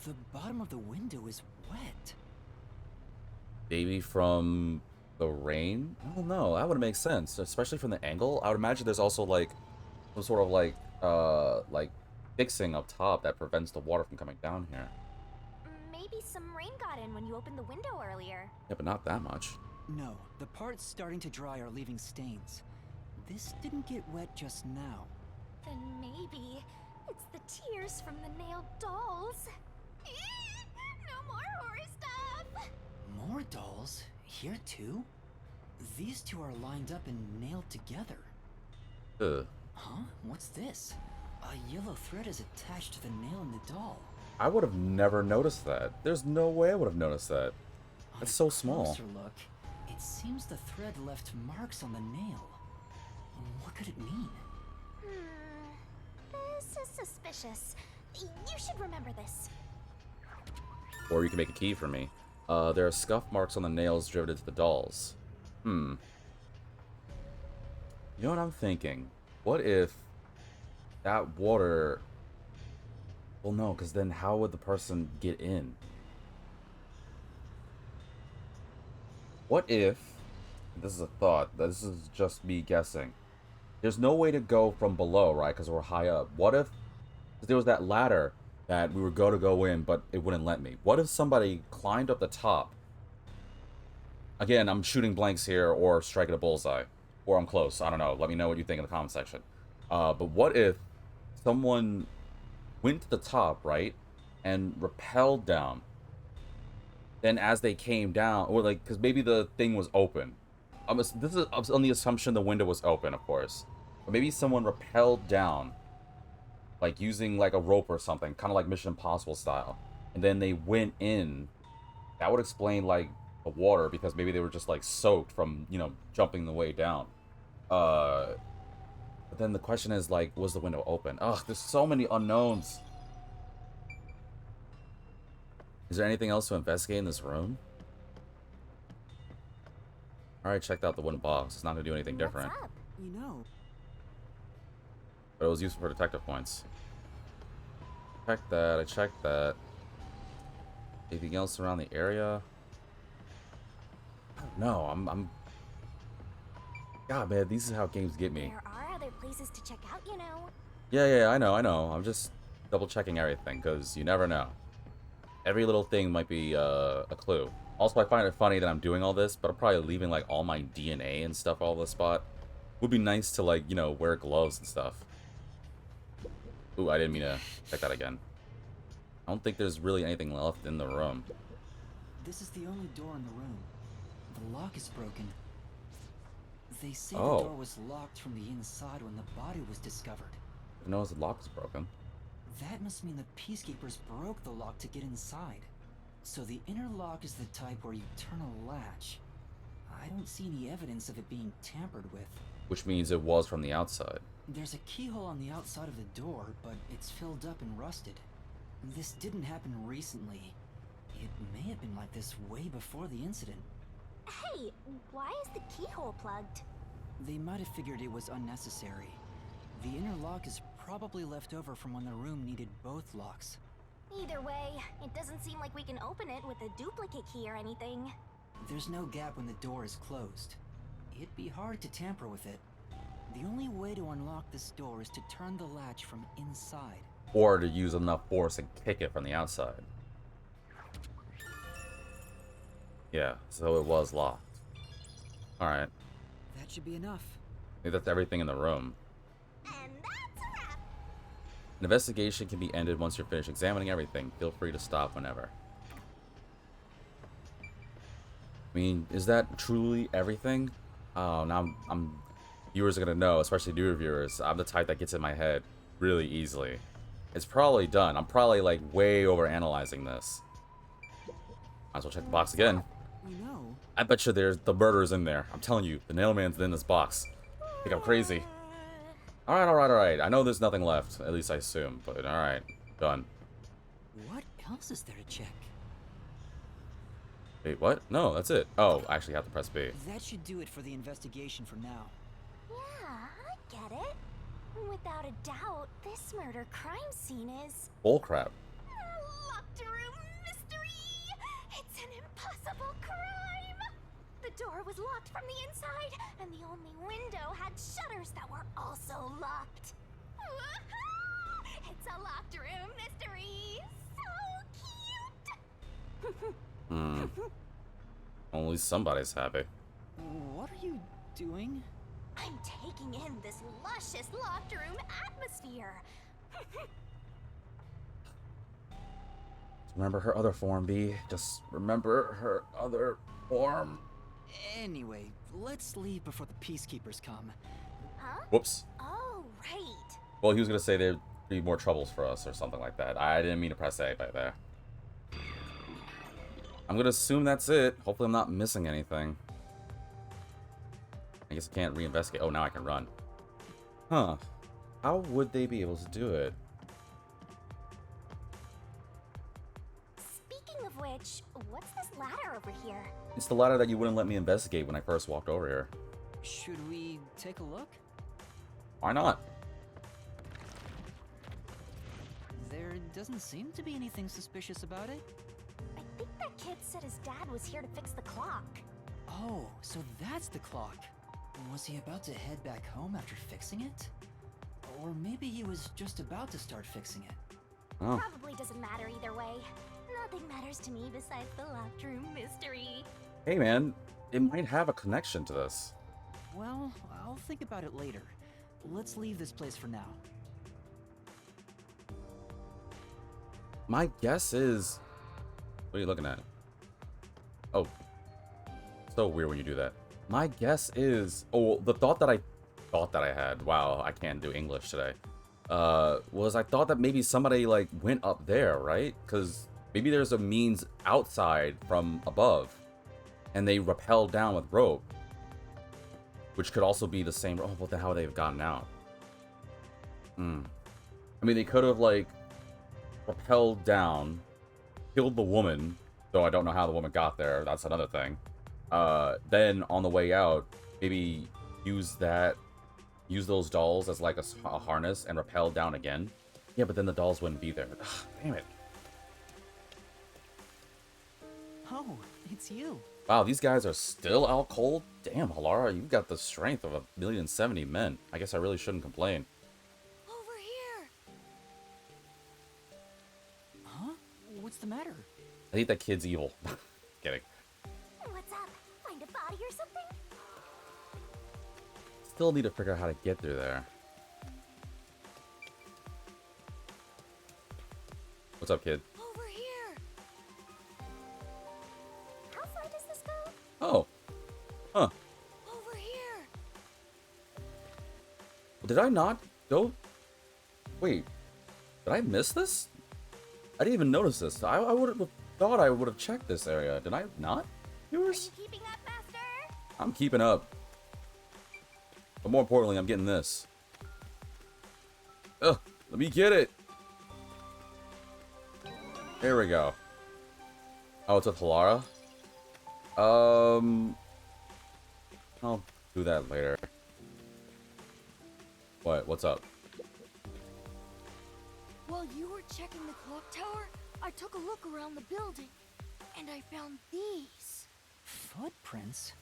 The bottom of the window is wet. Maybe from the rain? I don't know. That would make sense, especially from the angle. I would imagine there's also like some sort of like fixing up top that prevents the water from coming down here. Maybe some rain got in when you opened the window earlier. Yeah, but not that much. No, the parts starting to dry are leaving stains. This didn't get wet just now. Then maybe it's the tears from the nailed dolls. No more horror stuff! More dolls? Here too? These two are lined up and nailed together. Ugh. Huh? What's this? A yellow thread is attached to the nail in the doll. I would have never noticed that. There's no way I would have noticed that. That's so small. Closer look, it seems the thread left marks on the nail. What could it mean? This is suspicious. You should remember this. Or you can make a key for me. There are scuff marks on the nails driven into the dolls. You know what I'm thinking? What if that water... Well, no, because then how would the person get in? What if... This is a thought. This is just me guessing. There's no way to go from below, right? Because we're high up. What if there was that ladder that we were going to go in, but it wouldn't let me? What if somebody climbed up the top? Again, I'm shooting blanks here or striking a bullseye. Or I'm close. I don't know. Let me know what you think in the comment section. But what if someone went to the top, right? And rappelled down. Then as they came down, or like, because maybe the thing was open. This is on the assumption the window was open, of course. But maybe someone rappelled down, like using like a rope or something, kind of like Mission Impossible style. And then they went in. That would explain like the water, because maybe they were just like soaked from, you know, jumping the way down. But then the question is like, was the window open? Ugh, there's so many unknowns. Is there anything else to investigate in this room? Alright, checked out the wooden box. It's not going to do anything different. What's up? You know, But it was useful for detective points. Checked that. I checked that. Anything else around the area? No, I'm... God, man, these is how games get me. There are other places to check out, you know. Yeah, I know. I'm just double-checking everything, because you never know. Every little thing might be a clue. Also, I find it funny that I'm doing all this, but I'm probably leaving, like, all my DNA and stuff all the spot. Would be nice to, like, you know, wear gloves and stuff. Ooh, I didn't mean to check that again. I don't think there's really anything left in the room. This is the only door in the room. The lock is broken. They say Oh. the door was locked from the inside when the body was discovered. I know the lock is broken. That must mean the Peacekeepers broke the lock to get inside. So the inner lock is the type where you turn a latch. I don't see any evidence of it being tampered with. Which means it was from the outside. There's a keyhole on the outside of the door, but it's filled up and rusted. This didn't happen recently. It may have been like this way before the incident. Hey, why is the keyhole plugged? They might have figured it was unnecessary. The inner lock is probably left over from when the room needed both locks. Either way, it doesn't seem like we can open it with a duplicate key or anything. There's no gap when the door is closed. It'd be hard to tamper with it. The only way to unlock this door is to turn the latch from inside. Or to use enough force and kick it from the outside. Yeah, so it was locked. Alright. That should be enough. I think that's everything in the room. And that's a wrap. An investigation can be ended once you're finished examining everything. Feel free to stop whenever. I mean, is that truly everything? Oh, now viewers are gonna know, especially newer viewers. I'm the type that gets in my head really easily. It's probably done. I'm probably like way over analyzing this. Might as well check the box again. No. I bet you there's the murderer's in there. I'm telling you, the nailman's in this box. I think I'm crazy. Alright. I know there's nothing left. At least I assume. But alright. Done. What else is there to check? Wait, what? No, that's it. Oh, I actually have to press B. That should do it for the investigation for now. Yeah, I get it. Without a doubt, this murder crime scene is Bullcrap. a locked room mystery. It's an impossible crime. The door was locked from the inside, and the only window had shutters that were also locked. Woohoo! It's a locked room mystery. So cute. Only somebody's happy. What are you doing? I'm taking in this luscious locked room atmosphere. Remember her other form, B. Just remember her other form. Anyway, let's leave before the Peacekeepers come. Huh? Whoops. Oh, right. Well, he was gonna say there'd be more troubles for us or something like that. I didn't mean to press A by there. I'm gonna assume that's it. Hopefully I'm not missing anything. I guess I can't reinvestigate. Oh, now I can run. Huh. How would they be able to do it? Speaking of which, what's this ladder over here? It's the ladder that you wouldn't let me investigate when I first walked over here. Should we take a look? Why not? There doesn't seem to be anything suspicious about it. I think that kid said his dad was here to fix the clock. Oh, so that's the clock. Was he about to head back home after fixing it? Or maybe he was just about to start fixing it. Oh. Probably doesn't matter either way. Nothing matters to me besides the locked room mystery. Hey man, it might have a connection to this. Well, I'll think about it later. Let's leave this place for now. My guess is... What are you looking at? Oh. So weird when you do that. My guess is... Oh, the thought that I had... Wow, I can't do English today. Was I thought that maybe somebody, like, went up there, right? Because maybe there's a means outside from above. And they rappelled down with rope. Which could also be the same... Oh, what the hell would they have gotten out? I mean, they could have, like... rappelled down, killed the woman, though I don't know how the woman got there, that's another thing. Then on the way out, maybe use those dolls as like a harness and rappel down again. Yeah, but then the dolls wouldn't be there. Ugh, damn it. Oh, it's you. Wow, these guys are still out cold? Damn, Halara, you've got the strength of 1,070 men. I guess I really shouldn't complain. Over here! Huh? What's the matter? I think that kid's evil. Kidding. What's up? Find a body or something? Still need to figure out how to get through there. What's up, kid? Over here! How far does this go? Oh. Huh. Over here! Did I not go? Wait. Did I miss this? I didn't even notice this. I would have thought I would have checked this area. Did I not? Are Viewers? you keeping up, Master? I'm keeping up. But more importantly, I'm getting this. Ugh, let me get it. There we go. Oh, it's with Halara? I'll do that later. What? What's up? While you were checking the clock tower, I took a look around the building, and I found these. Footprints?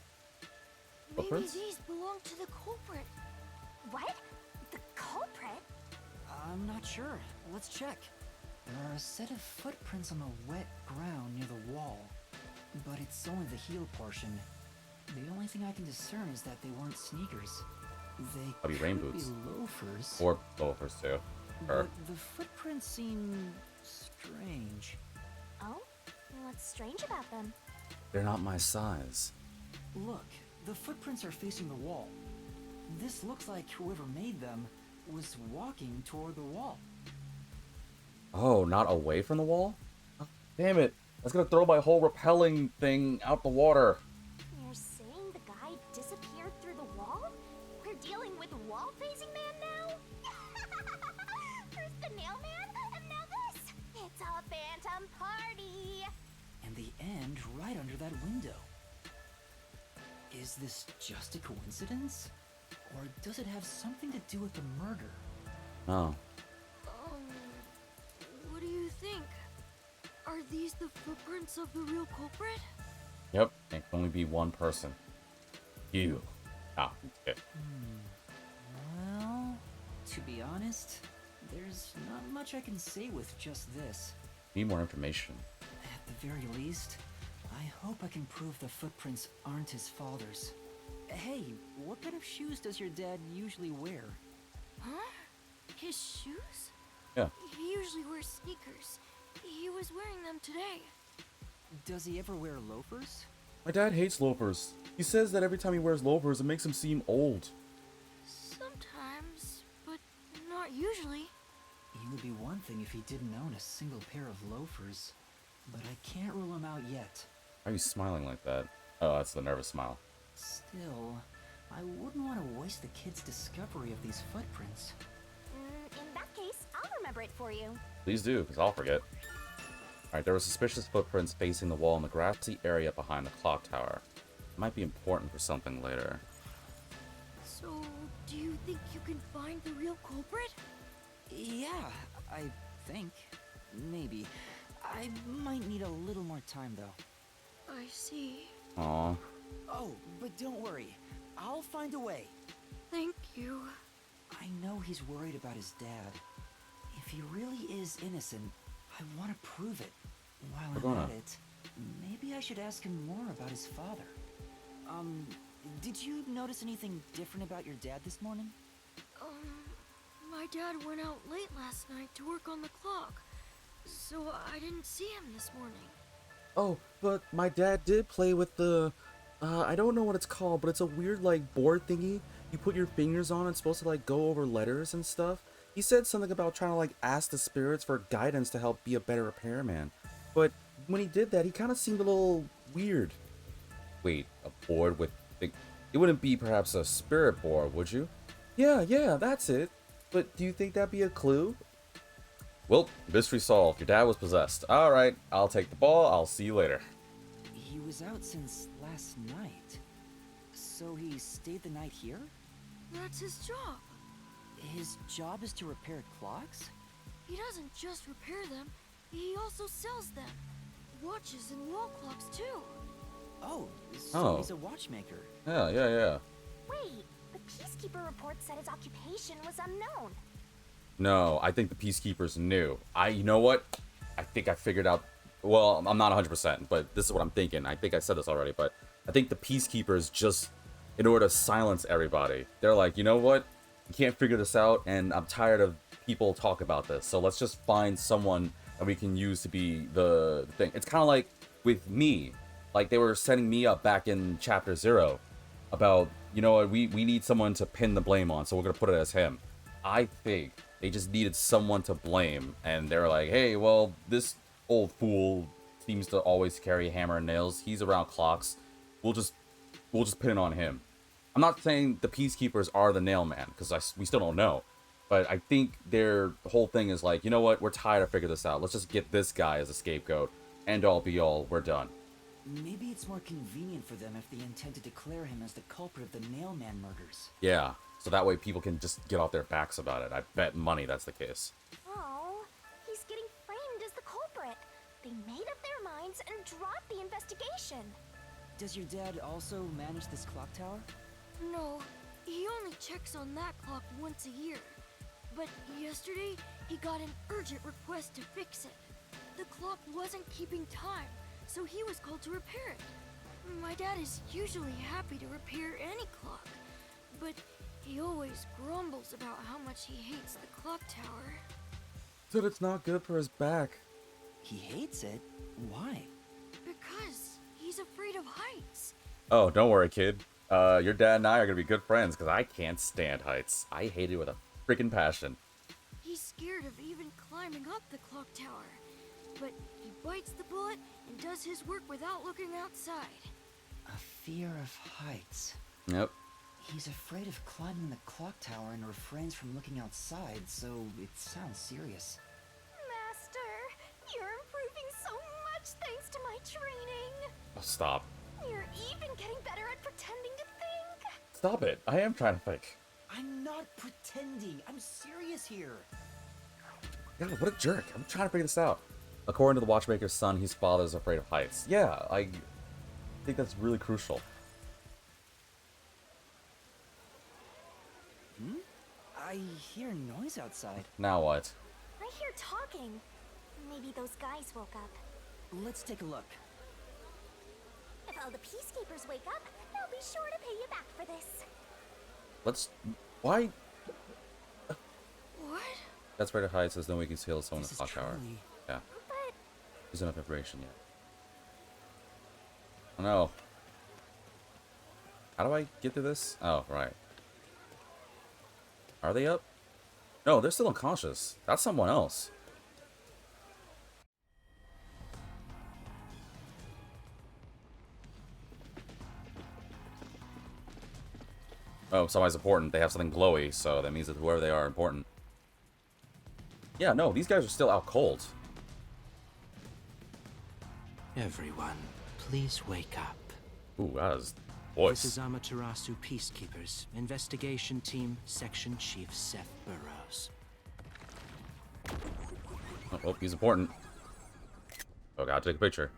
Maybe Footprints? these belong to the culprit. What? The culprit? I'm not sure. Let's check. There are a set of footprints on the wet ground near the wall, but it's only the heel portion. The only thing I can discern is that they weren't sneakers. They Probably rain could boots. be loafers. Or loafers too. But the footprints seem strange. Oh? What's strange about them? They're not my size. Look, the footprints are facing the wall. This looks like whoever made them was walking toward the wall. Oh, not away from the wall? Oh, damn it. That's gonna throw my whole repelling thing out the water. You're saying the guy disappeared through the wall? We're dealing with wall-facing man now? First the nail man, and now this. It's a phantom party. And the end right under that window. Is this just a coincidence? Or does it have something to do with the murder? Oh. What do you think? Are these the footprints of the real culprit? Yep, it can only be one person. You. Ah, okay. Well, to be honest, there's not much I can say with just this. Need more information. At the very least, I hope I can prove the footprints aren't his father's. Hey, what kind of shoes does your dad usually wear? Huh? His shoes? Yeah. He usually wears sneakers. He was wearing them today. Does he ever wear loafers? My dad hates loafers. He says that every time he wears loafers, it makes him seem old. Sometimes, but not usually. It would be one thing if he didn't own a single pair of loafers, but I can't rule him out yet. Why are you smiling like that? Oh, that's the nervous smile. Still, I wouldn't want to waste the kid's discovery of these footprints. In that case, I'll remember it for you. Please do, because I'll forget. Alright, there were suspicious footprints facing the wall in the grassy area behind the clock tower. It might be important for something later. So, do you think you can find the real culprit? Yeah, I think. Maybe. I might need a little more time, though. I see. Aww. Oh, but don't worry. I'll find a way. Thank you. I know he's worried about his dad. If he really is innocent, I want to prove it. While I'm at it, maybe I should ask him more about his father. Did you notice anything different about your dad this morning? My dad went out late last night to work on the clock, so I didn't see him this morning. Oh, but my dad did play with the... I don't know what it's called, but it's a weird, like, board thingy. You put your fingers on, it's supposed to, like, go over letters and stuff. He said something about trying to, like, ask the spirits for guidance to help be a better repairman. But when he did that, he kind of seemed a little weird. Wait, a board with... It wouldn't be perhaps a spirit board, would you? Yeah, that's it. But do you think that'd be a clue? Well, mystery solved. Your dad was possessed. Alright, I'll take the ball. I'll see you later. He was out since last night. So he stayed the night here? That's his job. His job is to repair clocks? He doesn't just repair them, he also sells them. Watches and wall clocks, too. Oh, so Oh. he's a watchmaker. Yeah. Wait, the Peacekeeper report said his occupation was unknown. No, I think the Peacekeepers knew. You know what? I think I figured out. Well, I'm not 100%, but this is what I'm thinking. I think I said this already, but I think the Peacekeepers just, in order to silence everybody, they're like, you know what? We can't figure this out, and I'm tired of people talk about this. So let's just find someone that we can use to be the thing. It's kind of like with me. Like, they were setting me up back in Chapter 0 about, you know what, we need someone to pin the blame on, so we're going to put it as him. I think they just needed someone to blame, and they're like, hey, well, this old fool seems to always carry a hammer and nails. He's around clocks. We'll just pin it on him. I'm not saying the Peacekeepers are the nail man, because we still don't know. But I think their whole thing is like, you know what, we're tired of figuring this out. Let's just get this guy as a scapegoat. End all be all, we're done. Maybe it's more convenient for them if they intend to declare him as the culprit of the Nailman murders. Yeah, so that way people can just get off their backs about it. I bet money that's the case. Oh, he's getting framed as the culprit. They made up their minds and dropped the investigation. Does your dad also manage this clock tower? No, he only checks on that clock once a year. But yesterday, he got an urgent request to fix it. The clock wasn't keeping time, so he was called to repair it. My dad is usually happy to repair any clock, but he always grumbles about how much he hates the clock tower. Said it's not good for his back. He hates it? Why? Because he's afraid of heights. Oh, don't worry, kid. Your dad and I are gonna be good friends, because I can't stand heights. I hate it with a freaking passion. He's scared of even climbing up the clock tower, but he bites the bullet and does his work without looking outside. A fear of heights. Yep. He's afraid of climbing the clock tower and refrains from looking outside, so it sounds serious. Master, you're improving so much thanks to my training. Oh, stop. You're even getting better at pretending to think. Stop it. I am trying to think. I'm not pretending. I'm serious here. Yeah, what a jerk. I'm trying to figure this out. According to the watchmaker's son, his father is afraid of heights. Yeah, I think that's really crucial. I hear noise outside. Now what? I hear talking. Maybe those guys woke up. Let's take a look. If all the Peacekeepers wake up, they'll be sure to pay you back for this. Why? What? That's afraid of heights, says no we can steal someone in This the is clock tower. truly... Yeah. But There's enough information yet. Oh no. How do I get to this? Oh, right. Are they up? No, they're still unconscious. That's someone else. Oh, somebody's important. They have something glowy, so that means that whoever they are important. Yeah, no, these guys are still out cold. Everyone, please wake up. Ooh, that is voice. This is Amaterasu Peacekeepers, Investigation Team, Section Chief Seth Burrows. Oh, he's important. Oh, gotta take a picture.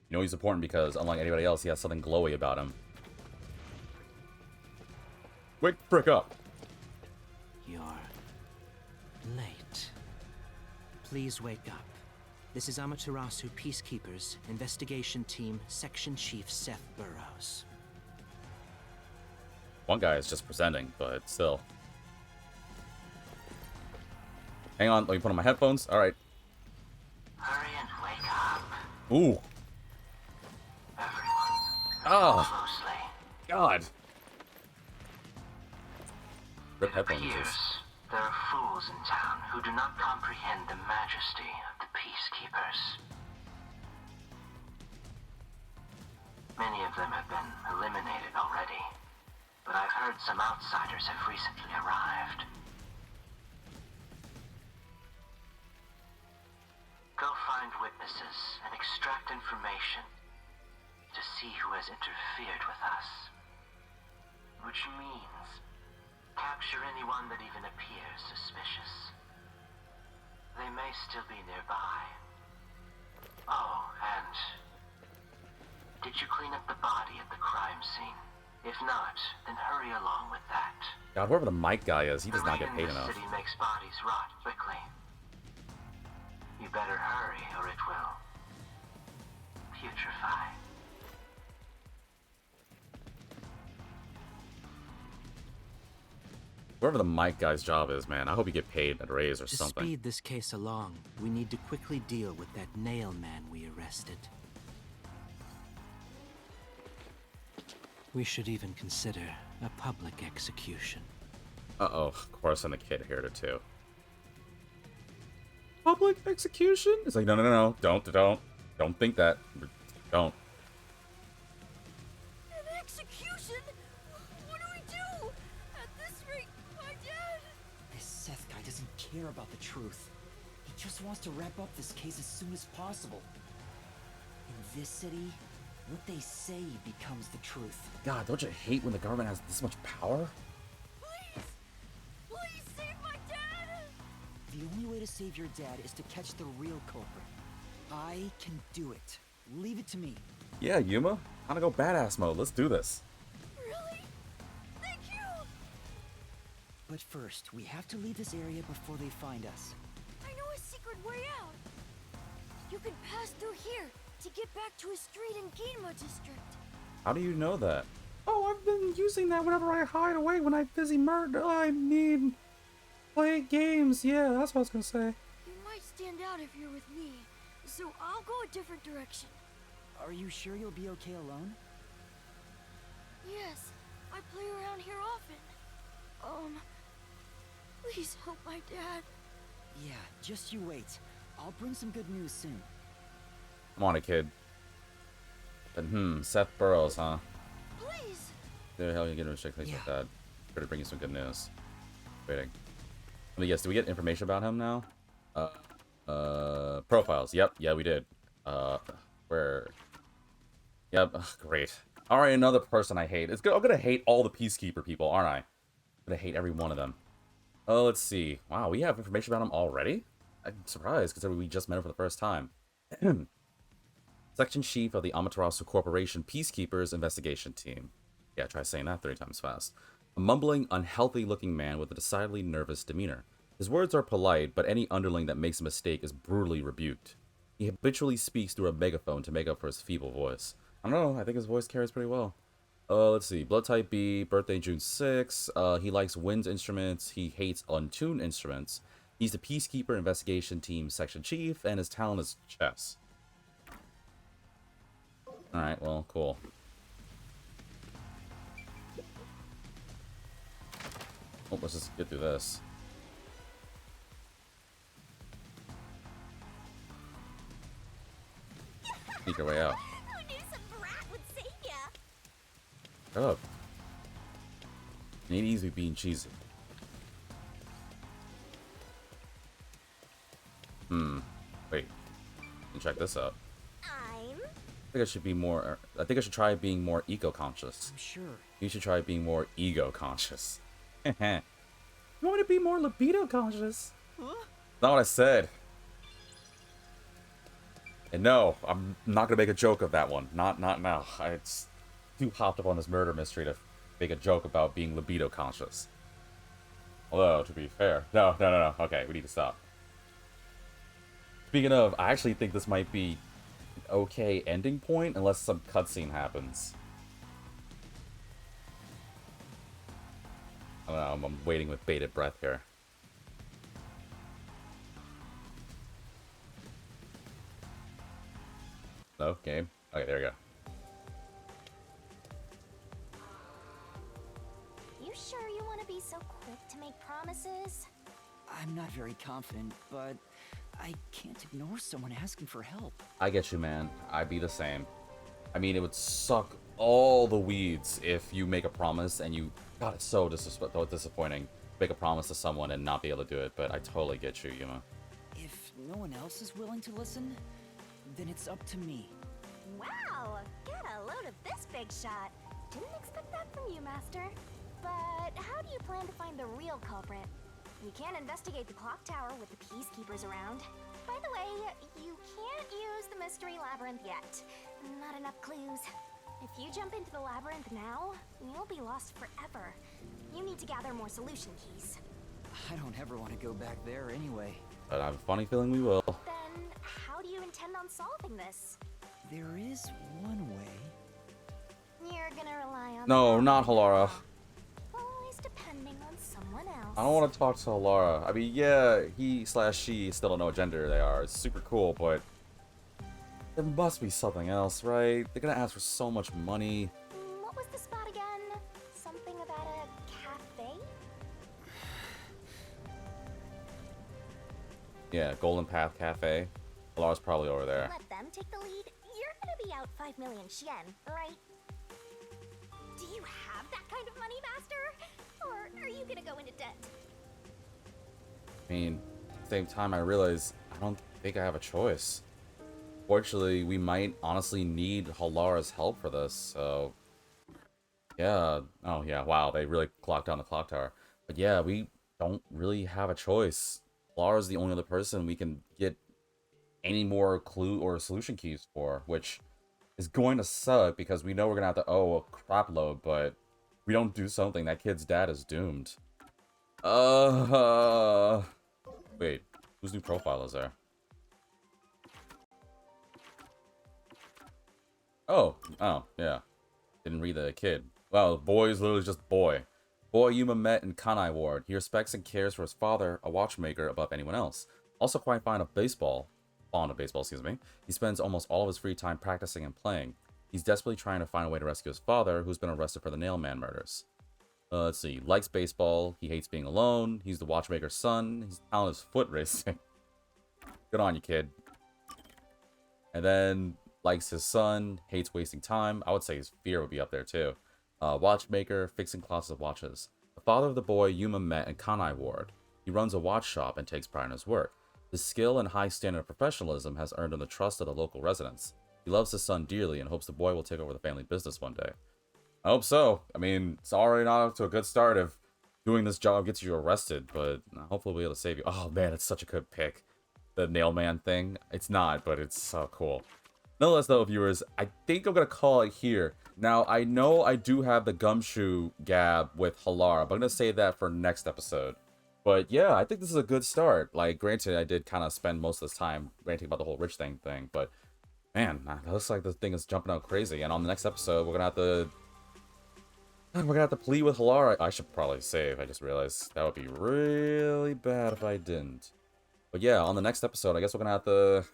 You know he's important because, unlike anybody else, he has something glowy about him. Wake the frick up! You're late. Please wake up. This is Amaterasu Peacekeepers, Investigation Team, Section Chief Seth Burrows. One guy is just presenting, but still. Hang on, let me put on my headphones. Alright. Hurry and wake up. Ooh. Everyone, Ah! closely. God! Rip It headphones. appears there are fools in town who do not comprehend the majesty of the Peacekeepers. Many of them have been eliminated already, but I've heard some outsiders have recently arrived. Go find witnesses and extract information to see who has interfered with us. Which means capture anyone that even appears suspicious. They may still be nearby. Oh, and did you clean up the body at the crime scene? If not, then hurry along with that. God, whoever the mic guy is, he does The not get rain paid in this enough. city makes bodies rot quickly. You better hurry, or it will putrefy. Whoever the mic guy's job is, man, I hope you get paid a raise or To something. speed this case along, we need to quickly deal with that nail man we arrested. We should even consider a public execution. Uh-oh, of course, and the kid heard it too. Public execution? It's like, no, don't think that. Don't. An execution? What do we do? At this rate, my dad... This Seth guy doesn't care about the truth. He just wants to wrap up this case as soon as possible. In this city, what they say becomes the truth. God, don't you hate when the government has this much power? Please! Please save my dad! The only way to save your dad is to catch the real culprit. I can do it. Leave it to me. Yeah, Yuma. Kinda go badass mode. Let's do this. Really? Thank you! But first, we have to leave this area before they find us. I know a secret way out. You can pass through here to get back to a street in Ginma district. How do you know that? Oh, I've been using that whenever I hide away when I'm busy play games. Yeah, that's what I was gonna say. You might stand out if you're with me, so I'll go a different direction. Are you sure you'll be okay alone? Yes, I play around here often. Please help my dad. Yeah, just you wait. I'll bring some good news soon. Come on, kid. But, Seth Burrows, huh? Please. The hell you get a shit place like that? Better bring you some good news. Waiting. Let me guess, do we get information about him now? Profiles. Yep, yeah, we did. Where? Yep, great. Alright, another person I hate. I'm gonna hate all the Peacekeeper people, aren't I? I'm gonna hate every one of them. Oh, let's see. Wow, we have information about him already? I'm surprised, considering we just met him for the first time. Section Chief of the Amaterasu Corporation Peacekeepers Investigation Team. Yeah, try saying that 3 times fast. A mumbling, unhealthy-looking man with a decidedly nervous demeanor. His words are polite, but any underling that makes a mistake is brutally rebuked. He habitually speaks through a megaphone to make up for his feeble voice. I don't know, I think his voice carries pretty well. Let's see. Blood type B, birthday June 6. He likes wind instruments. He hates untuned instruments. He's the Peacekeeper Investigation Team Section Chief, and his talent is chess. Alright, well, cool. Oh, let's just get through this. Sneak your way out. Who knew some brat would save ya? Shut up. It ain't easy being cheesy. Wait. Let me check this out. I think I should be more. I think I should try being more eco-conscious. I'm sure. You should try being more ego-conscious. You want me to be more libido conscious? Not what I said. And no, I'm not gonna make a joke of that one. Not now. It's too hopped up on this murder mystery to make a joke about being libido conscious. Although, to be fair, no. Okay, we need to stop. Speaking of, I actually think this might be an okay ending point unless some cutscene happens. I don't know. I'm waiting with bated breath here. No, game. Okay, there we go. You sure you want to be so quick to make promises? I'm not very confident, but I can't ignore someone asking for help. I get you, man. I'd be the same. I mean, it would suck all the weeds if you make a promise and you... God, it's so disappointing. Make a promise to someone and not be able to do it, but I totally get you, Yuma. If no one else is willing to listen, then it's up to me. Wow, get a load of this big shot. Didn't expect that from you, Master. But how do you plan to find the real culprit? We can't investigate the clock tower with the peacekeepers around. By the way, you can't use the mystery labyrinth yet. Not enough clues. If you jump into the labyrinth now, you'll be lost forever. You need to gather more solution keys. I don't ever want to go back there anyway. But I have a funny feeling we will. Then, how do you intend on solving this? There is one way. You're gonna rely on... No, not Halara. Always depending on someone else. I don't want to talk to Halara. I mean, yeah, he/she still don't know what gender they are. It's super cool, but there must be something else, right? They're gonna ask for so much money. What was the spot again? Something about a cafe? Yeah, Golden Path Cafe. Halara's probably over there. Let them take the lead. You're gonna be out 5 million yen, right? Do you have that kind of money, Master? Or are you gonna go into debt? I mean, at the same time, I realize I don't think I have a choice. Fortunately, we might honestly need Halara's help for this, so... Yeah. Oh, yeah, wow, they really clocked down the clock tower. But yeah, we don't really have a choice. Halara's the only other person we can get any more clue or solution keys for, which is going to suck because we know we're gonna have to owe a crap load, but if we don't do something, that kid's dad is doomed. Wait, whose new profile is there? Oh, yeah. Didn't read the kid. Well, boy is literally just boy. Boy Yuma met in Kanai Ward. He respects and cares for his father, a watchmaker, above anyone else. Also quite fond of baseball, excuse me. He spends almost all of his free time practicing and playing. He's desperately trying to find a way to rescue his father, who's been arrested for the Nailman murders. Let's see. Likes baseball. He hates being alone. He's the watchmaker's son. His talent is foot racing. Good on you, kid. And then likes his son. Hates wasting time. I would say his fear would be up there too. Watchmaker, fixing clocks of watches. The father of the boy Yuma met in Kanai Ward. He runs a watch shop and takes pride in his work. His skill and high standard of professionalism has earned him the trust of the local residents. He loves his son dearly and hopes the boy will take over the family business one day. I hope so. I mean, it's already not off to a good start if doing this job gets you arrested, but hopefully we'll be able to save you. Oh man, it's such a good pick. The Nailman thing. It's not, but it's so cool. Nonetheless, though, viewers, I think I'm going to call it here. Now, I know I do have the gumshoe gab with Halara, but I'm going to save that for next episode. But yeah, I think this is a good start. Like, granted, I did kind of spend most of this time ranting about the whole rich thing, but man, it looks like this thing is jumping out crazy. And on the next episode, we're going to have to plead with Halara. I should probably save. I just realized that would be really bad if I didn't. But yeah, on the next episode, I guess we're going to have to...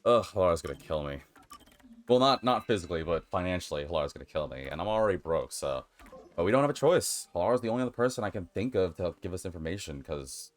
Ugh, Halara's gonna kill me. Well, not physically, but financially, Halara's gonna kill me. And I'm already broke, so... But we don't have a choice. Halara's the only other person I can think of to give us information, because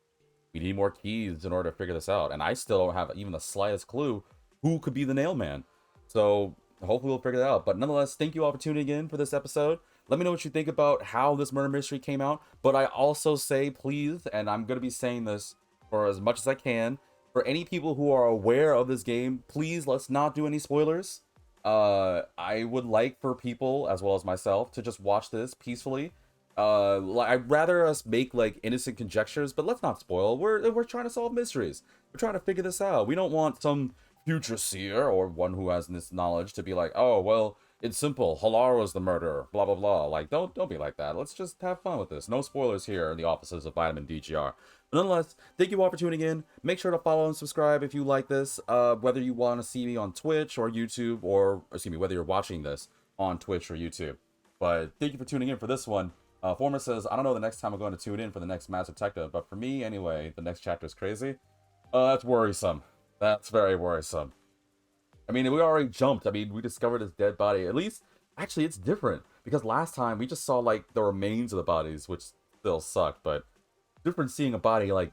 we need more keys in order to figure this out. And I still don't have even the slightest clue who could be the Nailman. So, hopefully we'll figure that out. But nonetheless, thank you all for tuning in for this episode. Let me know what you think about how this murder mystery came out. But I also say, please, and I'm gonna be saying this for as much as I can, for any people who are aware of this game, please let's not do any spoilers. I would like for people, as well as myself, to just watch this peacefully. I'd rather us make like innocent conjectures, but let's not spoil. We're trying to solve mysteries. We're trying to figure this out. We don't want some future seer or one who has this knowledge to be like, oh well, it's simple. Halara was the murderer. Blah blah blah. Like don't be like that. Let's just have fun with this. No spoilers here in the offices of Vitamin DGR. But nonetheless, thank you all for tuning in. Make sure to follow and subscribe if you like this. Whether you want to see me on Twitch or YouTube, or excuse me, whether you're watching this on Twitch or YouTube. But thank you for tuning in for this one. Former says, I don't know the next time I'm going to tune in for the next Mass Detective, but for me, anyway, the next chapter is crazy. That's worrisome. That's very worrisome. I mean, we already jumped. I mean, we discovered his dead body. At least, actually, it's different. Because last time, we just saw, like, the remains of the bodies, which still sucked, but different seeing a body, like,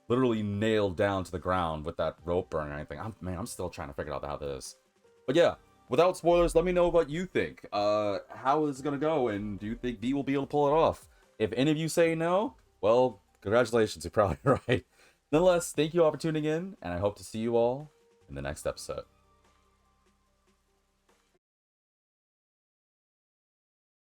literally nailed down to the ground with that rope burn or anything. I'm still trying to figure out how this is. But yeah, without spoilers, let me know what you think. How is it going to go, and do you think V will be able to pull it off? If any of you say no, well, congratulations, you're probably right. Nonetheless, thank you all for tuning in, and I hope to see you all in the next episode.